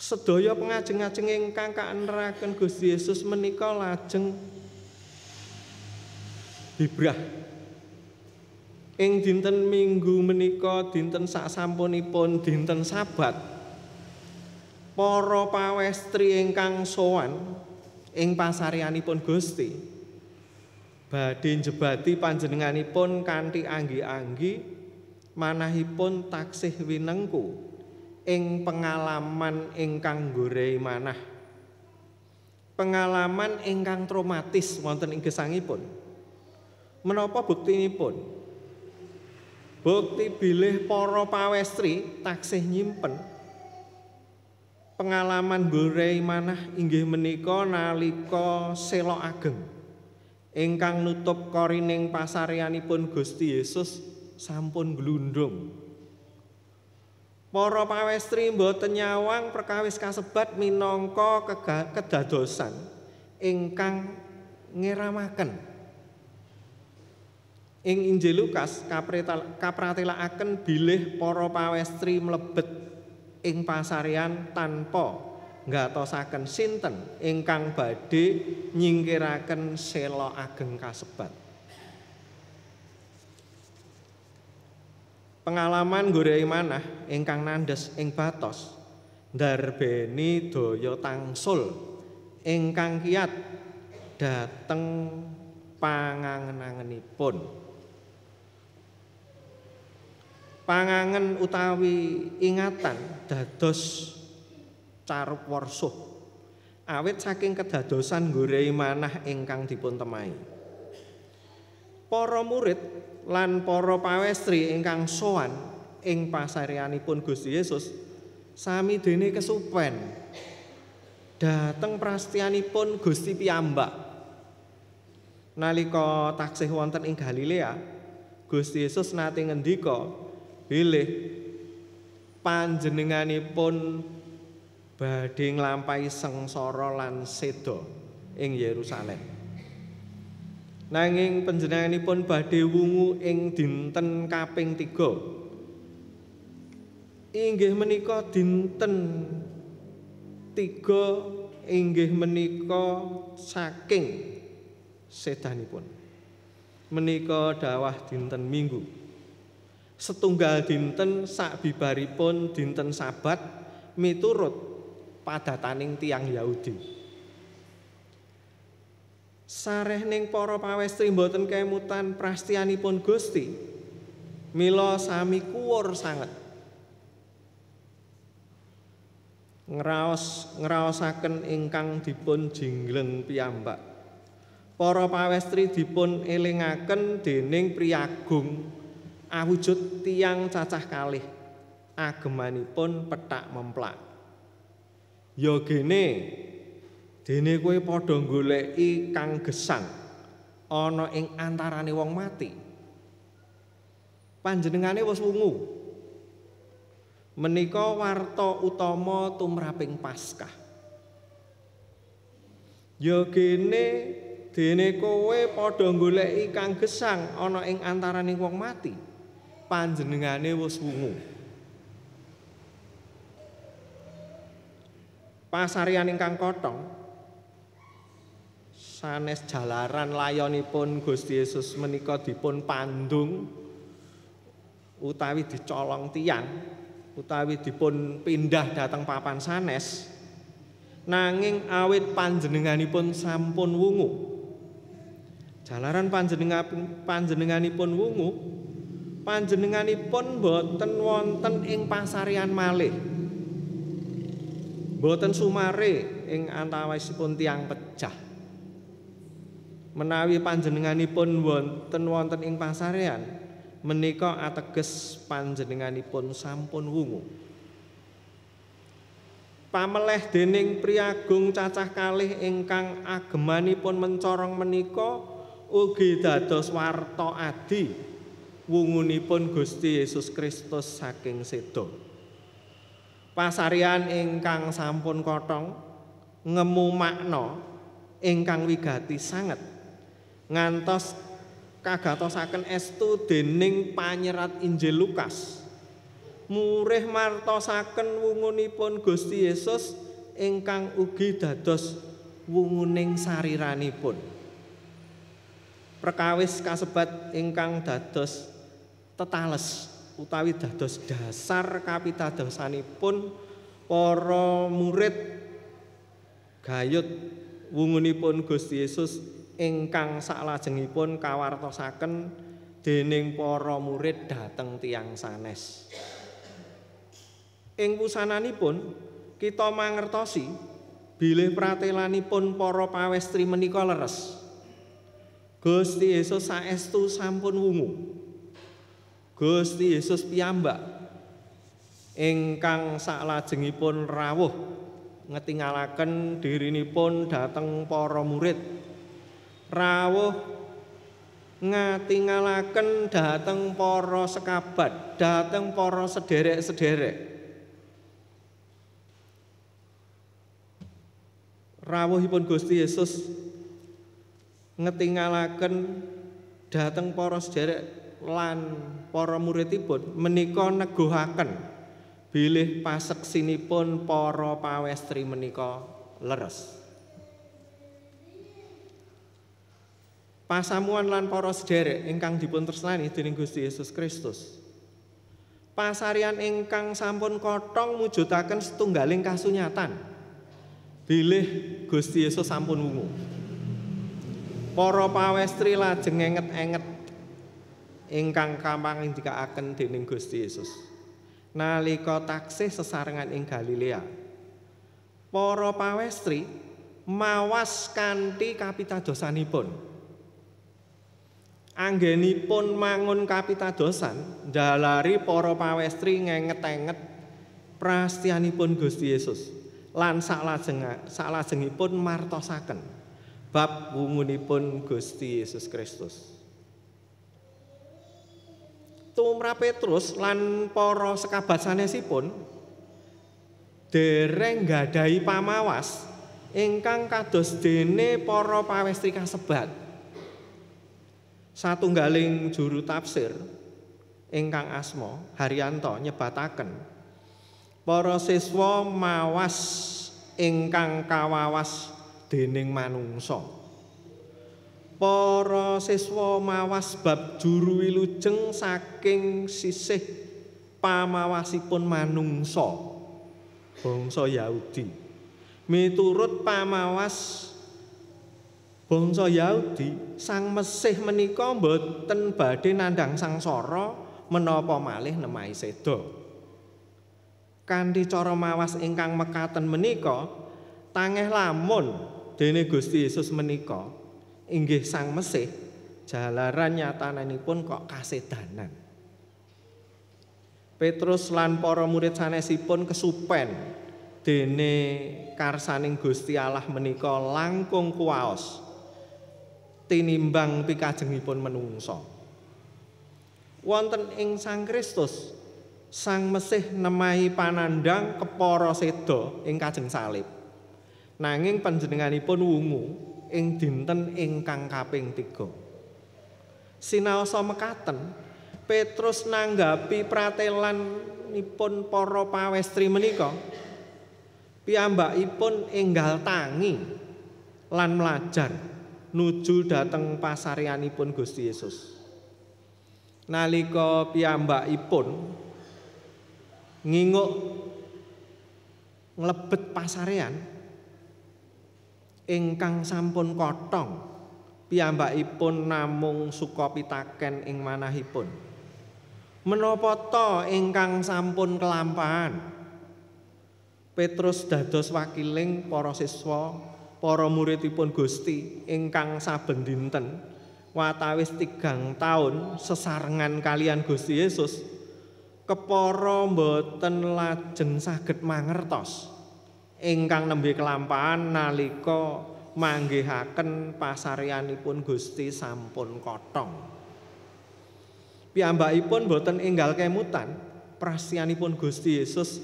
sedaya pengajeng-ajeng ingkang kaeneraken Gusti Yesus menika lajeng bibrah. Ing dinten Minggu menika dinten saksampunipun dinten Sabat para pawestri ingkang sowan ing pasaryanipun Gusti badhe njebati panjenenganipun kanthi anggi-anggi manahipun taksih winengku ing pengalaman ingkang nggorehi manah. Pengalaman ingkang traumatis wonten ing gesangipun. Menapa buktinipun? Bukti bilih para pawestri taksih nyimpen pengalaman nggorehi manah inggih menika nalika Sela Ageng ingkang nutup korining pasaryanipun Gusti Yesus sampun glundung. Para pawestri mboten nyawang perkawis kasebat minangka kedadosan ingkang ngeramaken. Ing Injil Lukas kapratelaken bilih para pawestri mlebet ing pasarean tanpa nggatosaken sinten ingkang badhe nyingkiraken sela ageng kasebat. Pengalaman nggoreki manah ingkang nandes ing batos ndarbeni daya tangsul ingkang kiyat dhateng pangangen-angenipun. Pangangen utawi ingatan dados carup warsuh awit saking kedadosan nggoreki manah ingkang dipun temahi. Para murid lan para pawestri ingkang sowan ing pasareanipun Gusti Yesus sami dene kesupen dhateng prastianipun Gusti piyambak. Nalika taksih wonten ing Galilea, Gusti Yesus nate ngendika bilih panjenenganipun badhe nglampahi sengsara lan seda ing Yerusalem. Nanging panjenenganipun badhe wungu ing dinten kaping 3. Inggih menika dinten 3 inggih menika saking sedanipun. Menika dawah dinten Minggu. Setunggal dinten sakbibaripun dinten Sabat miturut padataning tiyang Yahudi. Sarehning para pawestri mboten kemutan prastianipun Gusti, mila sami kuwur sanget. Ngraosaken ingkang dipun jingleng piyambak. Para pawestri dipun elingaken dening priyagung awujud tiyang cacah kalih agemanipun pethak memplak. Ya gene dene kowe padha goleki kang gesang ana ing antarane wong mati. Panjenengane wis wungu. Menika warta utama tumraping Paskah. Ya gene dene kowe padha goleki kang gesang ana ing antarane wong mati. Panjenengane wis wungu. Pasarean ingkang kothong sanes jalaran layonipun Gusti Yesus menika dipun pandung utawi dicolong tiyang utawi dipun pindah dhateng papan sanes nanging awit panjenenganipun sampun wungu. Jalaran panjenenganipun wungu, panjenenganipun boten wonten ing pasarean malih. Boten sumare ing antawisipun tiyang pejah. Menawi panjenenganipun wonten ing pasarean, menika ateges panjenenganipun sampun wungu. Pameleh dening priyagung cacah kalih ingkang agemanipun mencorong menika ugi dados warta adi wungunipun Gusti Yesus Kristus saking seda. Pasarean ingkang sampun kothong ngemu makna ingkang wigati sanget ngantos kagatosaken estu dening panyerat Injil Lukas. Murih martosaken wungunipun Gusti Yesus ingkang ugi dados wunguning sariranipun. Perkawis kasebat ingkang dados tetales utawi dados dasar kapitadosanipun para murid gayut wungunipun Gusti Yesus ingkang saklajengipun kawartosaken dening para murid dhateng tiyang sanes. Ing wusananipun kita mangertosi bilih pratelanipun para pawestri menika leres. Gusti Yesus saestu sampun wungu. Gusti Yesus piyambak ingkang saklajengipun rawuh ngetingalaken dirinipun dhateng para murid. Rawuh ngatingalaken dhateng para sekabat, dhateng para sederek-sederek. Rawuhipun Gusti Yesus ngetingalaken dhateng para sederek lan para muridipun menika neguhaken bilih paseksinipun para pawestri menika leres. Pasamuan lan para sederek ingkang dipun tresnani dening Gusti Yesus Kristus. Pasarian ingkang sampun kothong mujudaken setunggaling kasunyatan. Bilih Gusti Yesus sampun wungu. Para pawestri lajeng enget-enget ingkang kamangindikaaken dening Gusti Yesus. Nalika taksih sesarengan ing Galilea, para pawestri mawas kanthi kapitadosanipun. Anggenipun mangun kapitadosan, ndalari para pawestri ngenget-enget prastianipun Gusti Yesus lan saklajengipun martosaken bab wungunipun Gusti Yesus Kristus. Tumrap Petrus lan para sekabat sanesipun dereng nggadahi pamawas ingkang kados dene para pawestri kasebat. Satunggaling juru tafsir ingkang asma Haryanto nyebataken para siswa mawas ingkang kawawas dening manungsa. Para siswa mawas bab juru wilujeng saking sisih pamawasipun manungsa bangsa Yahudi. Miturut pamawas bangsa Yahudi, Sang Mesih menika boten badhe nandhang sangsara menapa malih nemahi seda. Kanthi cara mawas ingkang mekaten menika, tangeh lamun dene Gusti Yesus menika inggih Sang Mesih, jalaran nyatananipun kok kasedanan. Petrus lan para murid sanesipun kesupen dene karsaning Gusti Allah menika langkung kuwaos tinimbang pikajengipun menungsa. Wonten ing Sang Kristus, Sang Mesih nemahi panandhang kepara seda ing kajeng salib. Nanging panjenenganipun wungu ing dinten ingkang kaping 3. Sinaosa mekaten, Petrus nanggapi pratelanipun para pawestri menika. Piyambakipun enggal tangi lan mlajar nuju dhateng pasaryanipun Gusti Yesus. Nalika piyambakipun nginguk nglebet pasarean ingkang sampun kothong, piyambakipun namung suka pitaken ing manahipun. Menapa ta ingkang sampun kelampahan? Petrus dados wakiling para siswa, para muridipun Gusti ingkang saben dinten watawis 3 taun sesarengan kalian Gusti Yesus, kepara boten lajeng saged mangertos ingkang nembe kelampahan nalika manggihaken pasaryanipun Gusti sampun kothong. Piyambakipun boten enggal kemutan prastianipun Gusti Yesus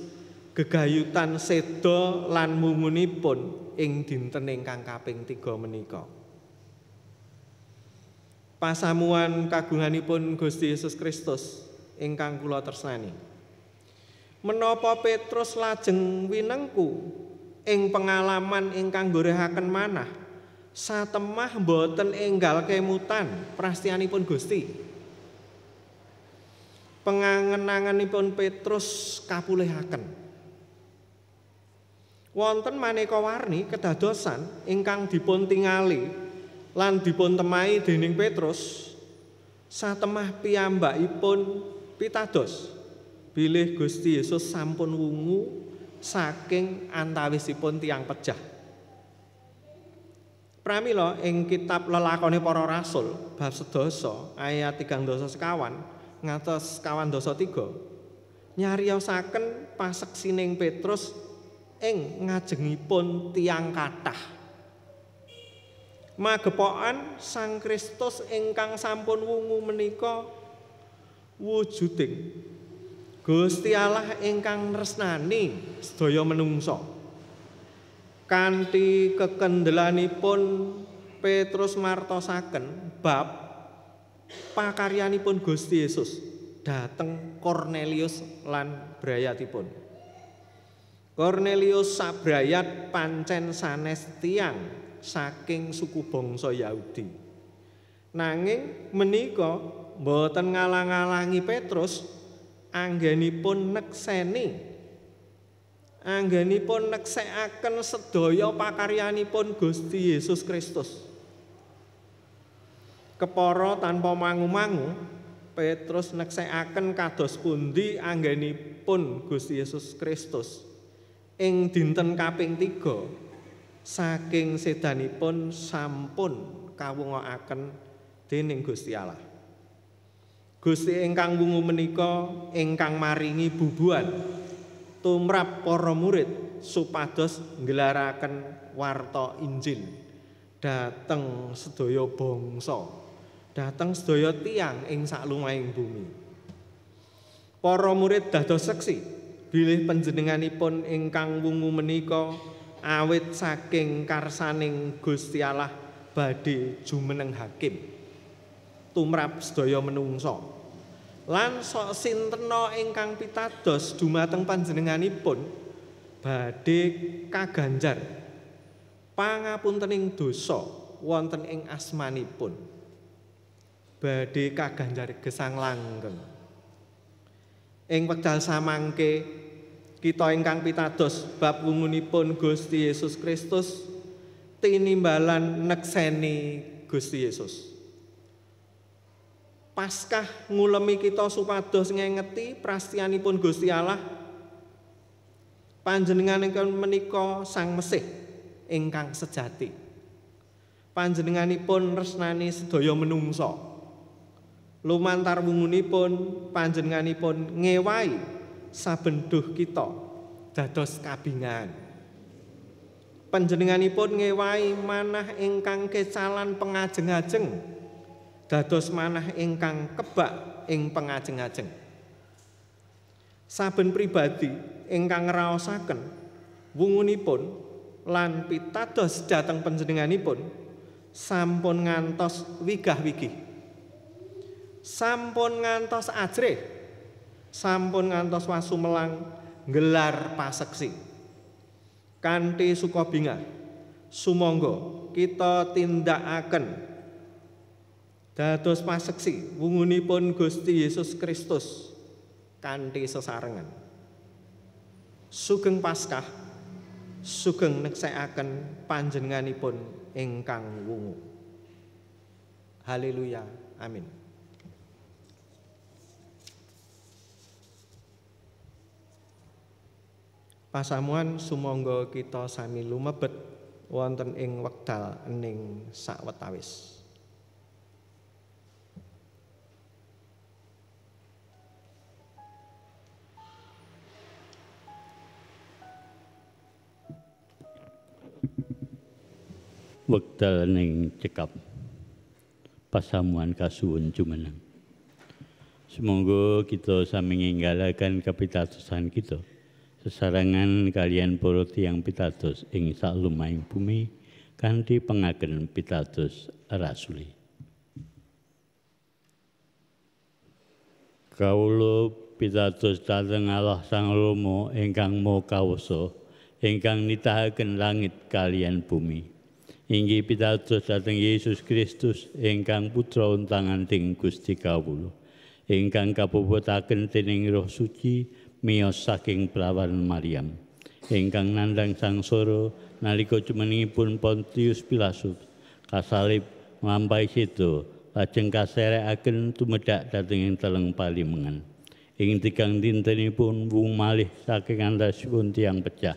gegayutan seda lan mungunipun ing dinten ingkang kaping 3 menika. Pasamuan kagunganipun Gusti Yesus Kristus ingkang kula tresnani. Menapa Petrus lajeng winengku ing pengalaman ingkang gorehaken manah satemah boten enggal kemutan prastianipun Gusti. Pangangenanganipun Petrus kapulihaken. Wonten maneka warni kedadosan ingkang dipun tingali lan dipun temahi dening Petrus satemah piyambakipun pitados bilih Gusti Yesus sampun wungu saking antawisipun tiyang pejah. Pramila ing kitab Lelakone Para Rasul bab 11 ayat 3 sekawan ngantos 3 nyariosaken paseksining Petrus ing ngajengipun tiyang kathah. Magepokan Sang Kristus ingkang sampun wungu menika wujuding Gusti Allah ingkang nresnani sedaya menungsa. Kanthi kekendelanipun Petrus martosaken bab pakaryanipun Gusti Yesus dhateng Kornelius lan brayatipun. Kornelius sabrayat pancen sanes tiyang saking suku bangsa Yahudi. Nanging menika boten ngalang-alangi Petrus anggenipun neksekaken sedaya pakaryanipun Gusti Yesus Kristus. Kepara tanpa mangu-mangu, Petrus neksekaken kados pundi anggenipun Gusti Yesus Kristus ing dinten kaping 3 saking sedanipun sampun kawungokaken dening Gusti Allah. Gusti ingkang wungu menika ingkang maringi bubuhan tumrap para murid supados nggelaraken warta Injil dhateng sedaya bangsa, dhateng sedaya tiyang ing saklumahing bumi. Para murid dados seksi bilih panjenenganipun ingkang wungu menika awit saking karsaning Gusti Allah badhe jumeneng hakim tumrap sedaya menungsa. Lan sok sintena ingkang pitados dumateng panjenenganipun badhe kaganjar pangapuntening dosa wonten ing asmanipun, badhe kaganjar gesang langgeng. Ing wekdal samangke kita ingkang pitados bab wungunipun Gusti Yesus Kristus tinimbalan nekseni Gusti Yesus. Paskah ngulemi kita supados ngengeti prastianipun Gusti Allah. Panjenenganipun menika Sang Mesih ingkang sejati. Panjenenganipun resnani sedaya menungsa. Lumantar wungunipun panjenenganipun ngewahi saben duh kita dados kabingahan. Panjenenganipun ngewahi manah ingkang kecalan pengajeng-ajeng dados manah ingkang kebak ing pengajeng-ajeng. Saben pribadi ingkang ngraosaken wungunipun lan pitados dhateng panjenenganipun sampun ngantos wigah-wigih, sampun ngantos ajrih, sampun ngantos wasumelang nggelar paseksi. Kanthi sukabingah sumangga kita tindakaken dados paseksi wungunipun Gusti Yesus Kristus kanthi sesarengan. Sugeng Paskah, sugeng neksekaken panjenenganipun ingkang wungu. Haleluya. Amin. Pasamuan sumangga kita sami lumebet wonten ing wekdal ening sawetawis. Wekdal ning cekap pasamuan kasuwun jumeneng. Sumangga kita sami nginggalaken kapitadosan kita sesarengan kalian para tiyang pitados ing saklumahing bumi kanthi pengaken pitados rasuli. Kawula pitados dhateng Allah Sang Rama ingkang Maha Kawasa ingkang nitahaken langit kalian bumi. Inggih pitados dhateng Yesus Kristus ingkang putra untanganting Gusti kawula ingkang kapuputaken dening Roh Suci miyos saking prawan Maryam ingkang nandhang sangsara nalika jumenengipun Pontius Pilatus kasalib nglampahi seda lajeng kaserekaken tumedhak dhateng ing teleng palimengan ing tigang dintenipun wung malih saking andhasipun tiyang pecah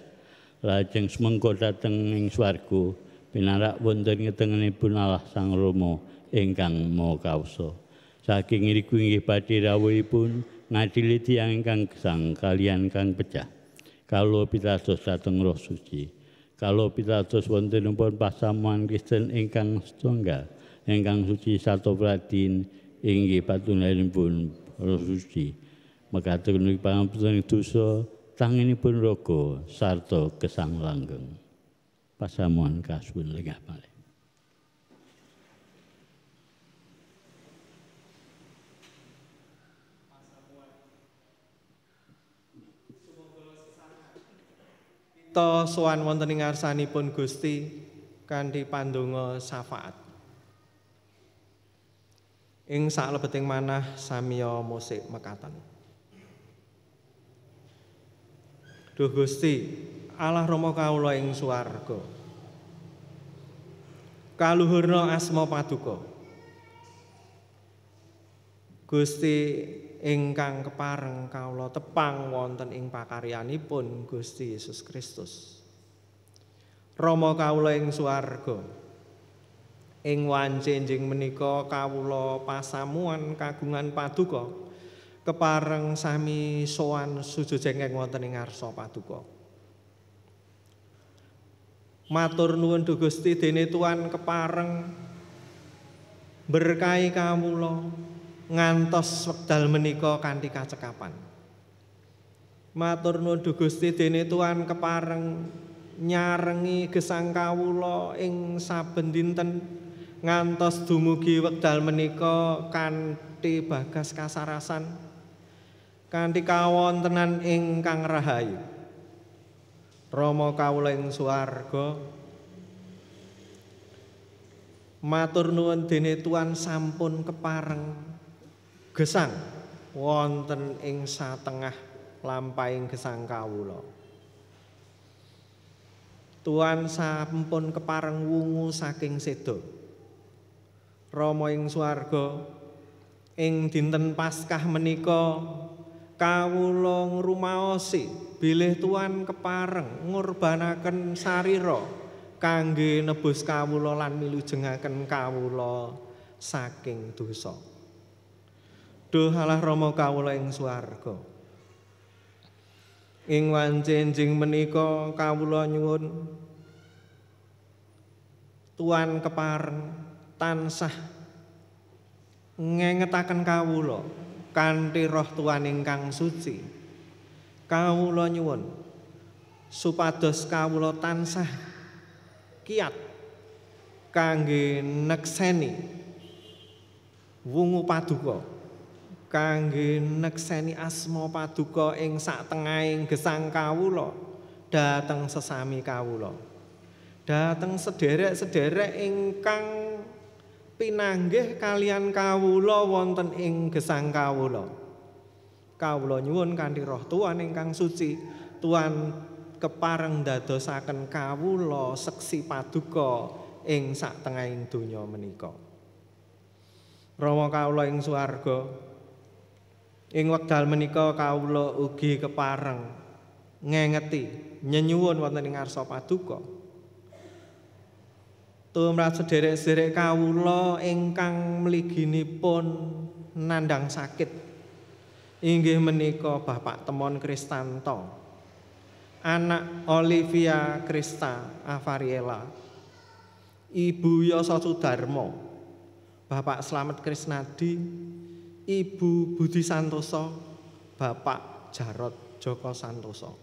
lajeng sumengko dhateng ing swarga pinarak wonten ngetengenipun Allah Sang Rama ingkang Maha Kawasa. Saking ngriku inggih badhe rawuhipun ngadili tiyang ingkang gesang kaliyan kang pecah. Kawula pitados dhateng Roh Suci. Kawula pitados wontenipun pasamuan Kristen ingkang setunggal, ingkang suci sarta pradin inggih patunggalipun Roh Suci. Mekaten pangapunten dosa tanginipun raga sarta gesang langgeng. Pasamuan kasuwun lenggah malih. kita sowan wonten ing ngarsanipun Gusti kanthi pandonga syafaat. Ing saklebeting manah samiya musik mekaten. Duh Gusti, Allah Rama kawula ing swarga. Kaluhurna asma paduka. Gusti ingkang kepareng kawula tepang wonten ing pakaryanipun Gusti Yesus Kristus. Rama kawula ing swarga. Ing wanci-enjing menika kawula pasamuan kagungan paduka kepareng sami sowan sujud jengking wonten ing ngarsa paduka. Matur nuwun Duh Gusti dene Tuhan kepareng berkahi kawula ngantos wekdal menika kanthi kacekapan. Matur nuwun Duh Gusti dene Tuhan kepareng nyarengi gesang kawula ing saben dinten ngantos dumugi wekdal menika kanthi bagas kasarasan, kanthi kawontenan ingkang rahayu. Rama kawula ing swarga, matur nuwun dene Tuhan sampun kepareng gesang wonten ing satengah lampahing gesang kawula. Tuhan sampun kepareng wungu saking sedo. Rama ing swarga, ing dinten Paskah menika kawula ngrumaosi bilih Tuhan kepareng ngurbanaken sarira kangge nebus kawula lan milujengaken kawula saking dosa. Duh Allah Rama kawula ing swarga. Ing wanci-enjing menika kawula nyuwun Tuhan kepareng tansah ngengetaken kawula kanthi roh Tuhan ingkang suci. Kawula nyuwun supados kawula tansah kiat kangge nekseni wungu paduka, kangge nekseni asma paduka ing satengahing gesang kawula dhateng sesami kawula, dhateng sederek-sederek ingkang pinanggih kalian kawula wonten ing gesang kawula. Kawula nyuwun kanthi roh Tuhan ingkang suci, Tuhan kepareng dadosaken kawula seksi paduka ing satengahing donya menika. Rama kawula ing swarga, ing wekdal menika kawula ugi kepareng ngengeti nyenyuwun wonten ing ngarsa paduka. Tumrap sederek-sederek kawula ingkang mliginipun nandhang sakit. Inggih menika Bapak Temon Kristanto, anak Olivia Krista Avariela, Ibu Yoso Sudarmo, Bapak Slamet Krisnadi, Ibu Budi Santoso, Bapak Jarot Joko Santoso.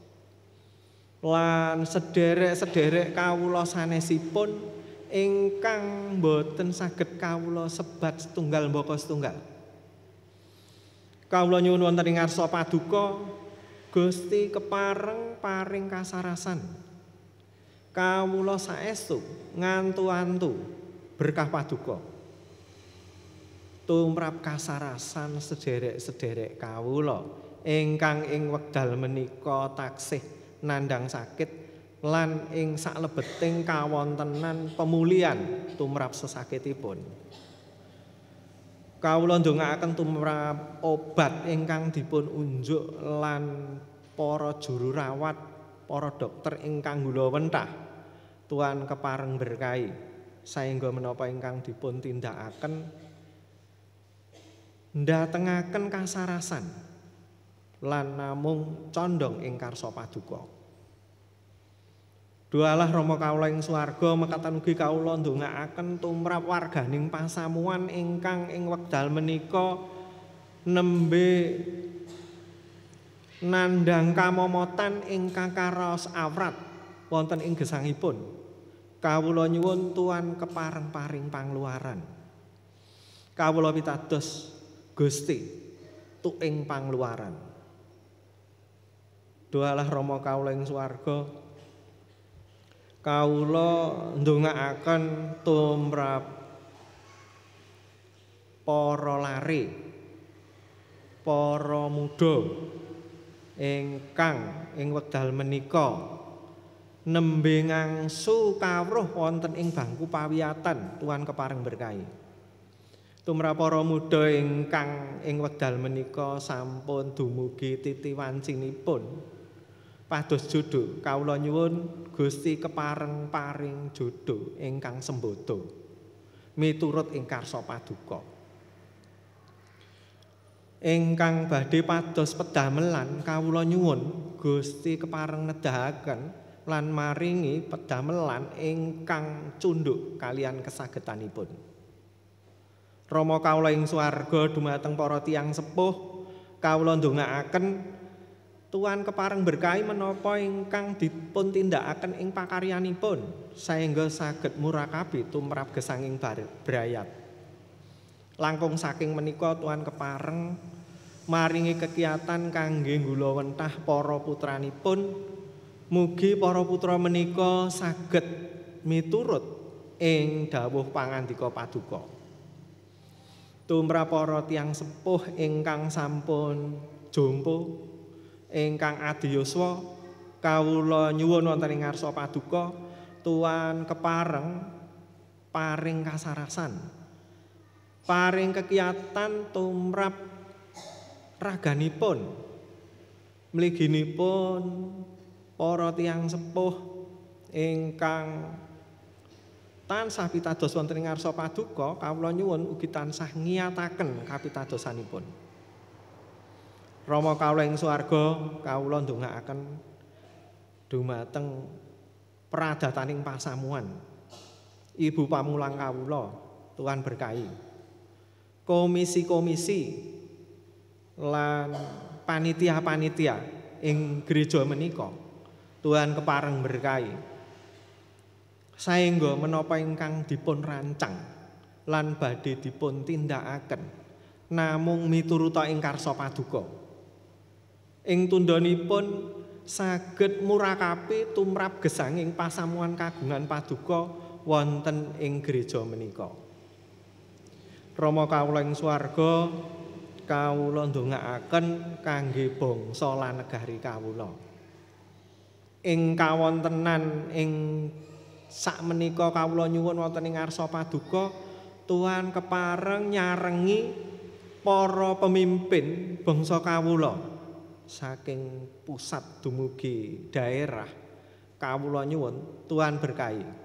Lan sederek-sederek kawula sanesipun ingkang boten saged kawula sebat setunggal mbaka setunggal. Kawula nyuwun wonten ing ngarsa paduka Gusti kepareng paring kasarasan. Kawula saestu ngantu-antu berkah paduka. Tumrap kasarasan sederek-sederek kawula ingkang ing wekdal menika taksih nandhang sakit lan ing saklebeting kawontenan pemulihan tumrap sesakitipun. Kawula ndongaaken tumrap obat ingkang dipun unjuk lan para juru rawat, para dokter ingkang gulawentah. Tuhan kepareng berkahi saengga menapa ingkang dipun tindakaken ndatengaken kasarasan lan namung condong ing karsa paduka. Dualah Rama kawula ing swarga, mekaten ugi kawula ndongaaken tumrap warganing pasamuan ingkang ing wekdal menika nembe nandhang kamomotan ingkang karaos awrat wonten ing gesangipun. Kawula nyuwun Tuhan kepareng paring pangluaran. Kawula pitados Gusti tuing pangluaran. Dualah Rama kawula ing swarga, kawula ndongaaken tumrap para lare, para muda ingkang ing wekdal menika nembe ngangsu kawruh wonten ing bangku pawiyatan. Tuhan kepareng berkahi. Tumrap para muda ingkang ing wekdal menika sampun dumugi titi wancinipun pados jodho, kawula nyuwun Gusti kepareng paring jodho ingkang sembodo miturut ing karsa paduka. Ingkang badhe pados pedamelan, kawula nyuwun Gusti kepareng nedahaken lan maringi pedamelan ingkang cundhuk kalian kesagetanipun. Rama kawula ing swarga dumateng para tiyang sepuh, kawula ndongaaken Tuhan kepareng berkahi menapa ingkang dipun tindakaken ing pakaryanipun saengga saged murakabi tumrap gesanging brayat. Langkung saking menika Tuhan kepareng maringi kekiatan kangge nggula wentah para putranipun. Mugi para putra menika saged miturut ing dawuh pangandika paduka. Tumrap para tiyang sepuh ingkang sampun jompo, ingkang adiyuswa, kawula nyuwun wonten ing ngarsa paduka Tuhan kepareng paring kasarasan, paring kekiatan tumrap raganipun, mliginipun para tiyang sepuh ingkang tansah pitados wonten ing ngarsa paduka, kawula nyuwun ugi tansah ngiyataken kapitadosanipun. Rama kawula ing swarga, kawula ndongaaken dumateng pradataning pasamuan Ibu pamulang kawula, Tuhan berkahi. Komisi-komisi lan panitia-panitia ing gereja menika Tuhan kepareng berkahi saengga menapa ingkang dipun rancang lan badhe dipun tindakaken namung mituruta ing karsa paduka. Ing tundhanipun saged murakapi tumrap gesanging pasamuan kagungan paduka wonten ing gereja menika. Rama kawula ing swarga, kawula ndongaaken kangge bangsa lan negari kawula. Ing kawontenan ing sakmenika kawula nyuwun wonten ing ngarsa paduka, Tuhan kepareng nyarengi para pemimpin bangsa kawula saking pusat dumugi daerah. Kawula nyuwun Tuhan berkahi.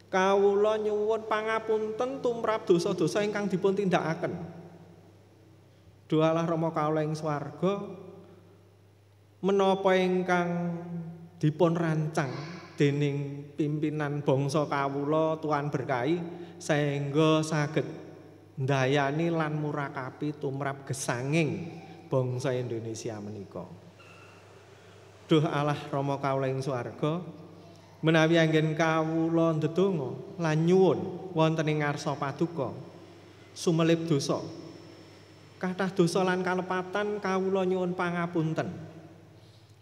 Kawula nyuwun pangapunten tumrap dosa-dosa ingkang dipun tindakaken. Doalah Rama kawula ing swarga, menapa ingkang dipun rancang dening pimpinan bangsa kawula Tuhan berkahi saengga saged ndayani lan murakapi tumrap gesanging bangsa Indonesia menika. Duh Allah Rama kawula ing swarga, menawi anggen kawula ndedonga lan nyuwun wonten ing ngarsa paduka sumelip dosa, kathah dosa lan kalepatan, kawula nyuwun pangapunten.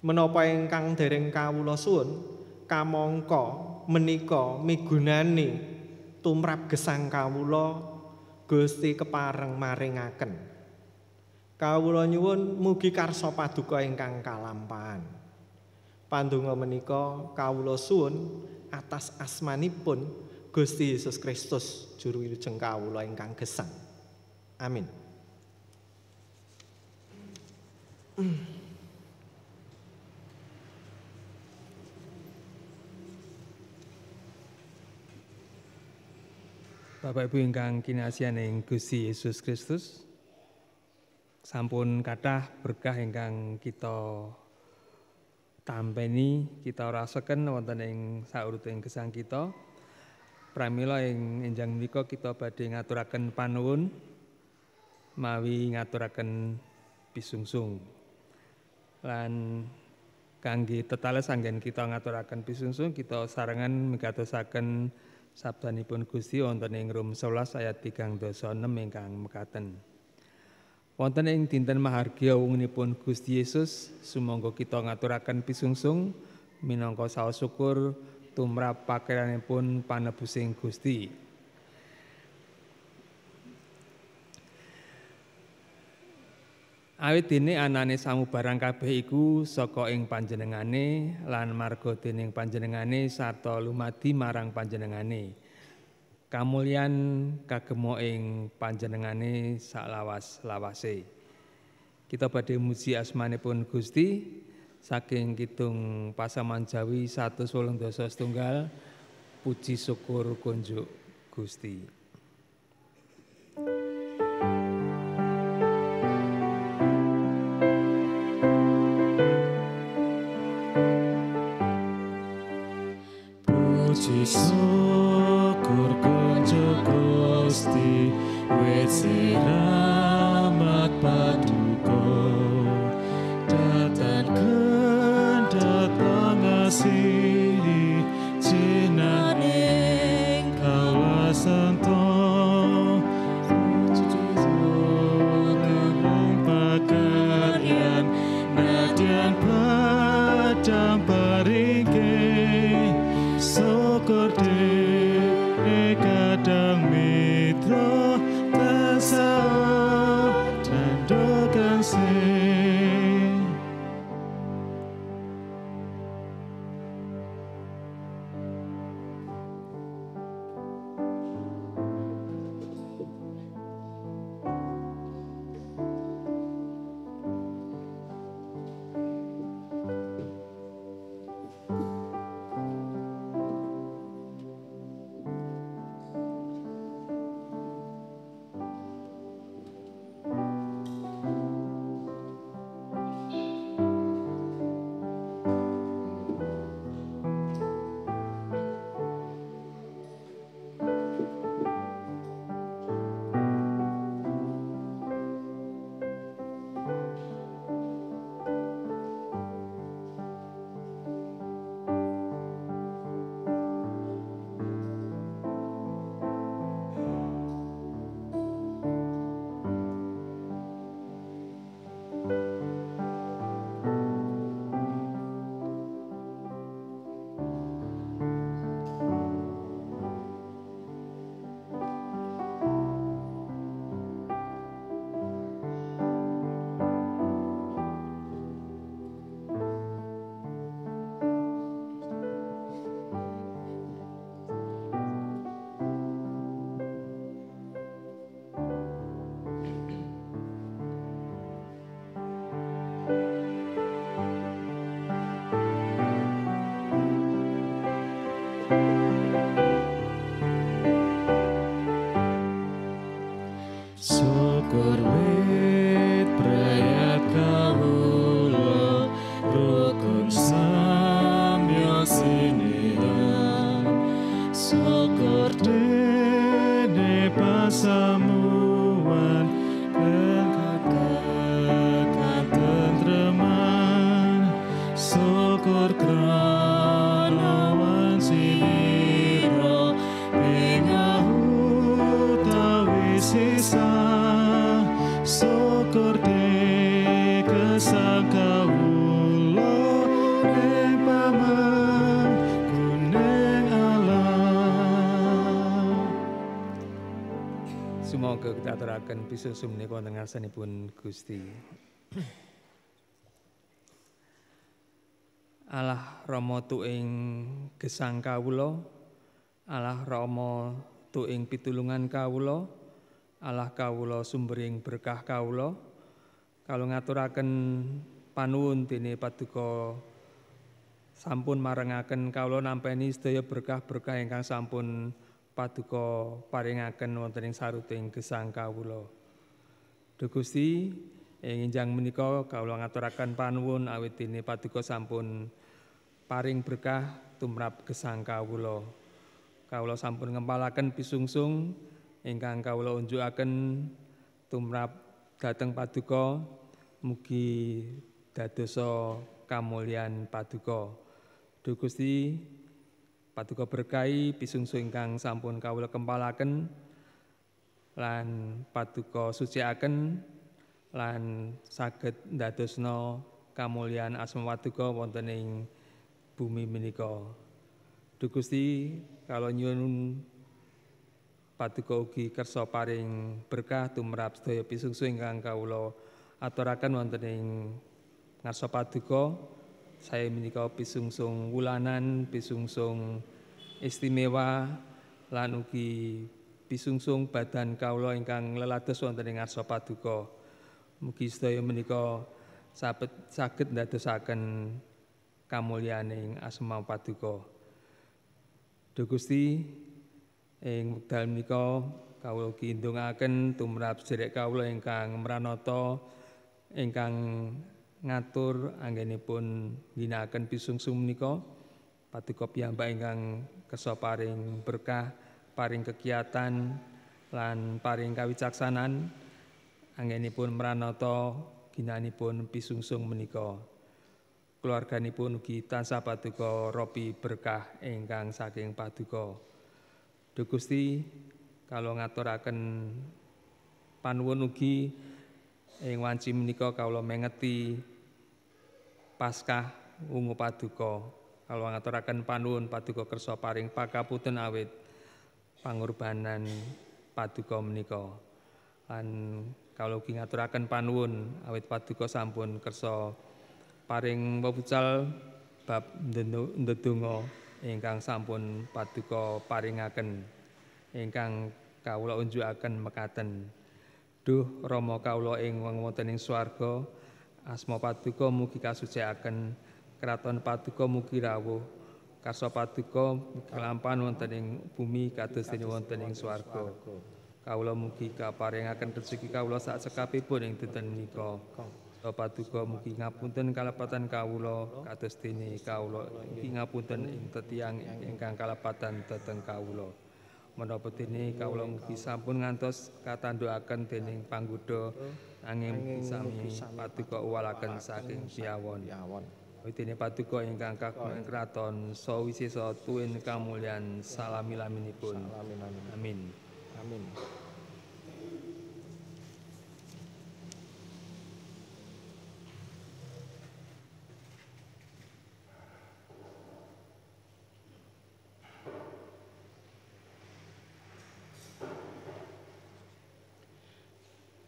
Menapa ingkang dereng kawula suwun, kamangka menika migunani tumrap gesang kawula Gusti kepareng maringaken. Kawula nyuwun mugi karsa paduka ingkang kalampahan. Pandonga menika kawula suwun atas asmanipun Gusti Yesus Kristus juru wilujeng kawula ingkang gesang. Amin. Bapak Ibu ingkang kinasihaning Gusti Yesus Kristus, sampun kathah berkah ingkang kita tampeni, kita rasaken wonten ing sauruting gesang kita. Pramila ing enjang menika kita badhe ngaturaken panuwun mawi ngaturaken pisungsung. Lan kangge tetales anggen kita ngaturaken pisungsung, kita sarengan migatosaken sabdanipun Gusti wonten ing Rom 11 ayat 36 ingkang mekaten. Wonten ing dinten mahargya wungunipun Gusti Yesus, sumangga kita ngaturaken pisungsung minangka saos syukur tumrap pakaryanipun panebusing Gusti. Awit dene anane samubarang kabeh iku saka ing panjenengane lan marga dening panjenengane sarta lumadi marang panjenengane. Kamulyan kagemo ing panjenengane saklawas-lawase. Kita badhe muji asmanipun Gusti saking kidung pasaman Jawi 180 setunggal puji syukur kunjuk Gusti. Puji syukur kunjuk Gusti wit rahmat paduka datang kendat pangasihi jinaning kawasan to pakaryan nadyan padang paringke syukur dene kadang mitra tansah dandokan sing syukur wit prayat kawula rukun samya sinehan syukur dene pasamuan katentreman syukur krana wansira pingahu tawi sisa syukur de kesang kawula ing pamangkuning Allah. Sumoga kita aturaken pisusun menika wonten ngarsanipun Gusti. Allah Rama tuing gesang kawula, Allah Rama tuing pitulungan kawula, Allah kawula sumbering berkah kawula. Kalau ngaturaken panuwun dene paduka sampun marengaken kawula nampi sedaya berkah-berkah ingkang sampun paduka paringaken wonten ing saruting gesang kawula. Duh Gusti, ing enjang menika kawula ngaturaken panuwun awit dene paduka sampun paring berkah tumrap gesang kawula. Kawula sampun ngempalaken pisungsung ingkang kawula unjukaken tumrap dhateng paduka, mugi dadosa kamulyan paduka. Duh Gusti, paduka berkahi pisungsung ingkang sampun kawula kempalaken lan paduka suciaken lan saged ndadosna kamulyan asma paduka wonten ing bumi menika. Duh Gusti kawula nyuwun paduka ugi kersa paring berkah tumrap sedaya pisungsu ingkang kawula aturaken wonten ing ngarsa paduka. Saya menika pisungsung wulanan, pisungsung istimewa lan ugi pisungsung badan kawula ingkang lelados wonten ing ngarsa paduka. Mugi sedaya menika saged ndadosaken kamulyaning asma paduka. Duh Gusti ing wekdal menika kawula ugi ndongaaken tumrap sedherek kawula ingkang mranata ingkang ngatur anggenipun ginakaken pisungsung menika. Paduka piyambak ingkang kersa paring berkah, paring kegiatan lan paring kawicaksanan anggenipun mranata ginanipun pisungsung menika. Keluarganipun ugi tansah paduka ropi berkah ingkang saking paduka. Duh Gusti kawula ngaturaken panuwun ugi ing wanci menika kawula mengeti Paskah wungu paduka. Kawula ngaturaken panuwun paduka kersa paring pakapunten awit pangorbanan paduka menika. Lan kawula ugi ngaturaken panuwun awit paduka sampun kersa paring wepucal bab ndedonga ingkang sampun paduka paringaken, ingkang kawula unjukaken mekaten. Duh Rama kawula ing wonten ing swarga, asma paduka mugi kasucikaken, kraton paduka mugi rawuh, karsa paduka kelampahan wonten ing bumi kados dene wonten ing swarga. Kawula mugi kaparingaken rezeki kawula sak cekapipun ing dinten menika. Paduka mugi ngapunten kalepatan kawula kados dene kawula mugi ngapunten ing tetiang ingkang kalepatan dhateng kawula. Menapa dene kawula mugi sampun ngantos katandukaken dening panggoda angin sami paduka uwalaken saking piyawon. Dene paduka ingkang kagungan kraton sawisesa tuwin kamulyan salami-laminipun. Amin. Amin.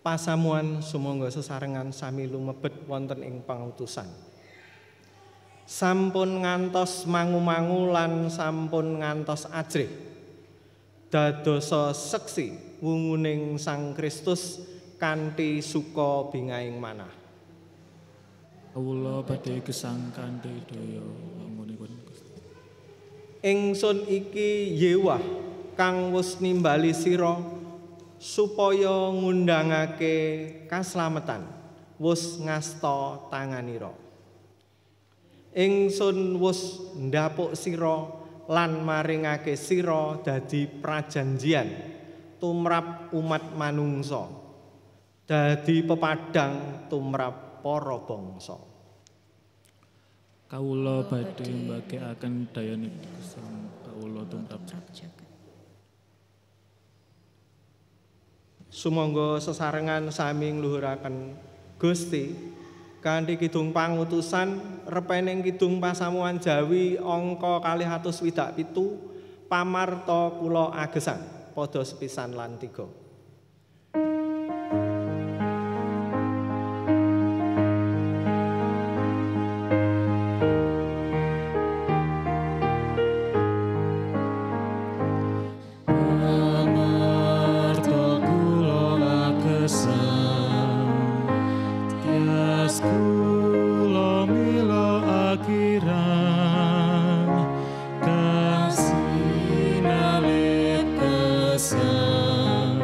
Pasamuan sumangga sesarengan sami lumebet wonten ing pangutusan. Sampun ngantos mangu-mangu lan sampun ngantos ajrih dadosa seksi wunguning Sang Kristus kanthi suka bingahing manah. Kawula badhe gesang kanthi daya wangunipun Gusti. Ingsun iki Yewah kang wis nimbali sira supaya ngundangake kaslametan wis ngasta tanganira. Ingsun wis ndapuk sira lan maringake sira dadi prajanjian tumrap umat manungsa, dadi pepadang tumrap para bangsa. Kawula badhe mbagekaken dayanipun gesang kawula tumrap Sumangga sesarengan sami ngluhuraken Gusti kanthi kidung pangutusan repening kidung pasamuan Jawi angka 267 pamarta kula agesang padha sepisan lan 3. Kang sinalip kesang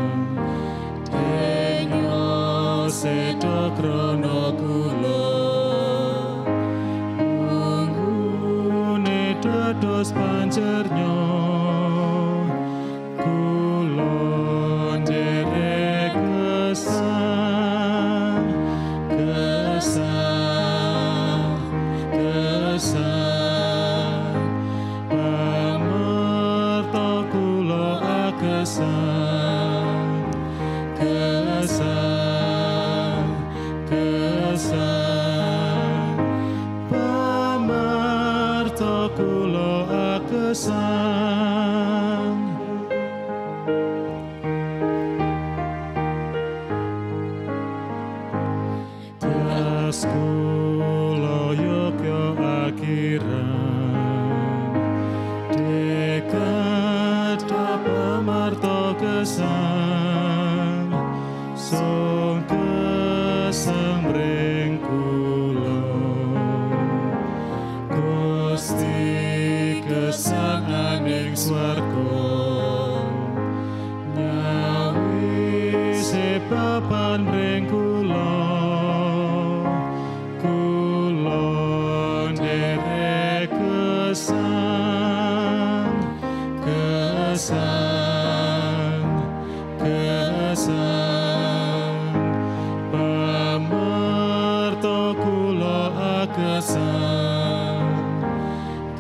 gesang. Tias kula Yogya akhiran, dekat pamarta gesang, song gesang mring kula. Gusti gesang aning swarga, nyawi sepapan mring kula. Kula nderek gesang, gesang, gesang. Pamarta kula gesang,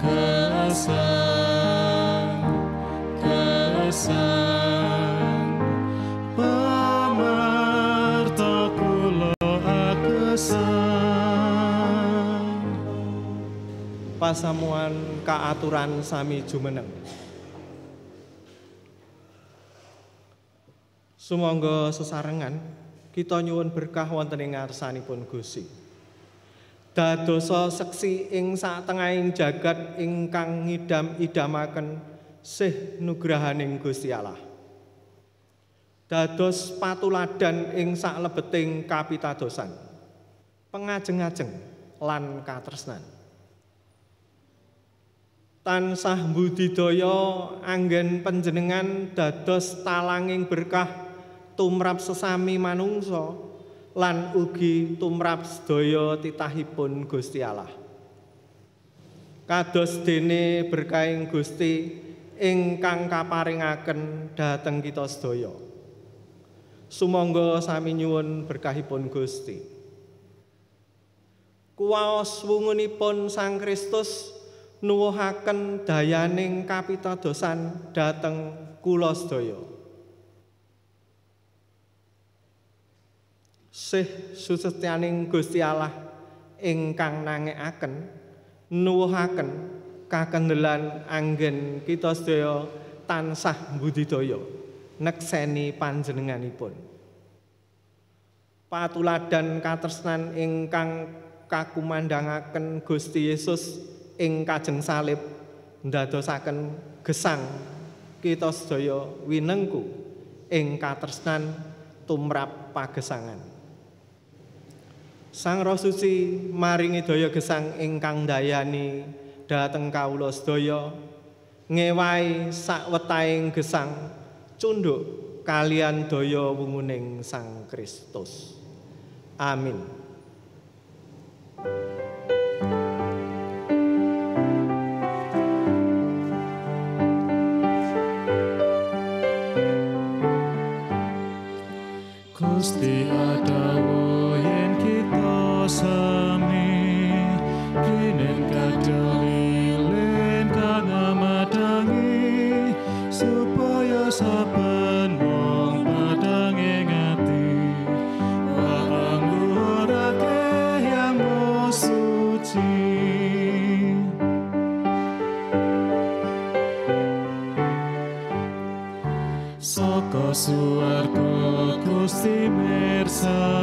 gesang, gesang. Pamarta kula gesang. Pasamuan kaaturan sami jumeneng. Sumangga sesarengan kita nyuwun berkah wonten ing ngarsanipun Gusti. Dadosa seksi ing satengahing jagat ingkang ngidam-idamaken sih nugrahaning Gusti Allah. Dados patuladan ing saklebeting kapitadosan, pengajeng-ajeng lan katresnan. Tansah budidaya anggen panjenengan dados talanging berkah tumrap sesami manungsa lan ugi tumrap sedaya titahipun Gusti Allah. Kados dene berkahing Gusti ingkang kaparingaken dhateng kita sedaya. Sumangga sami nyuwun berkahipun Gusti. Kuwaos wungunipun Sang Kristus nuwuhaken dayaning kapitadosan dhateng kula sedaya. Sih susetyaning Gusti Allah ingkang nangekaken nuwuhaken kakendelan anggen kita sedaya tansah budidaya nekseni panjenenganipun. Patuladan katresnan ingkang kakumandangaken Gusti Yesus ing kajeng salib ndadosaken gesang kita sedaya winengku ing katresnan tumrap pagesangan. Sang Roh Suci maringi daya gesang ingkang dayani dhateng kawula sedaya, ngewahi sawetahing gesang cunduk kalian daya wunguning Sang Kristus. Amin. Gusti adawa yen kita sami kinen kadhalilin kang amadangi supaya saben wong padang ing ati ngurake yang suci. Saka suwarga Gusti mirsani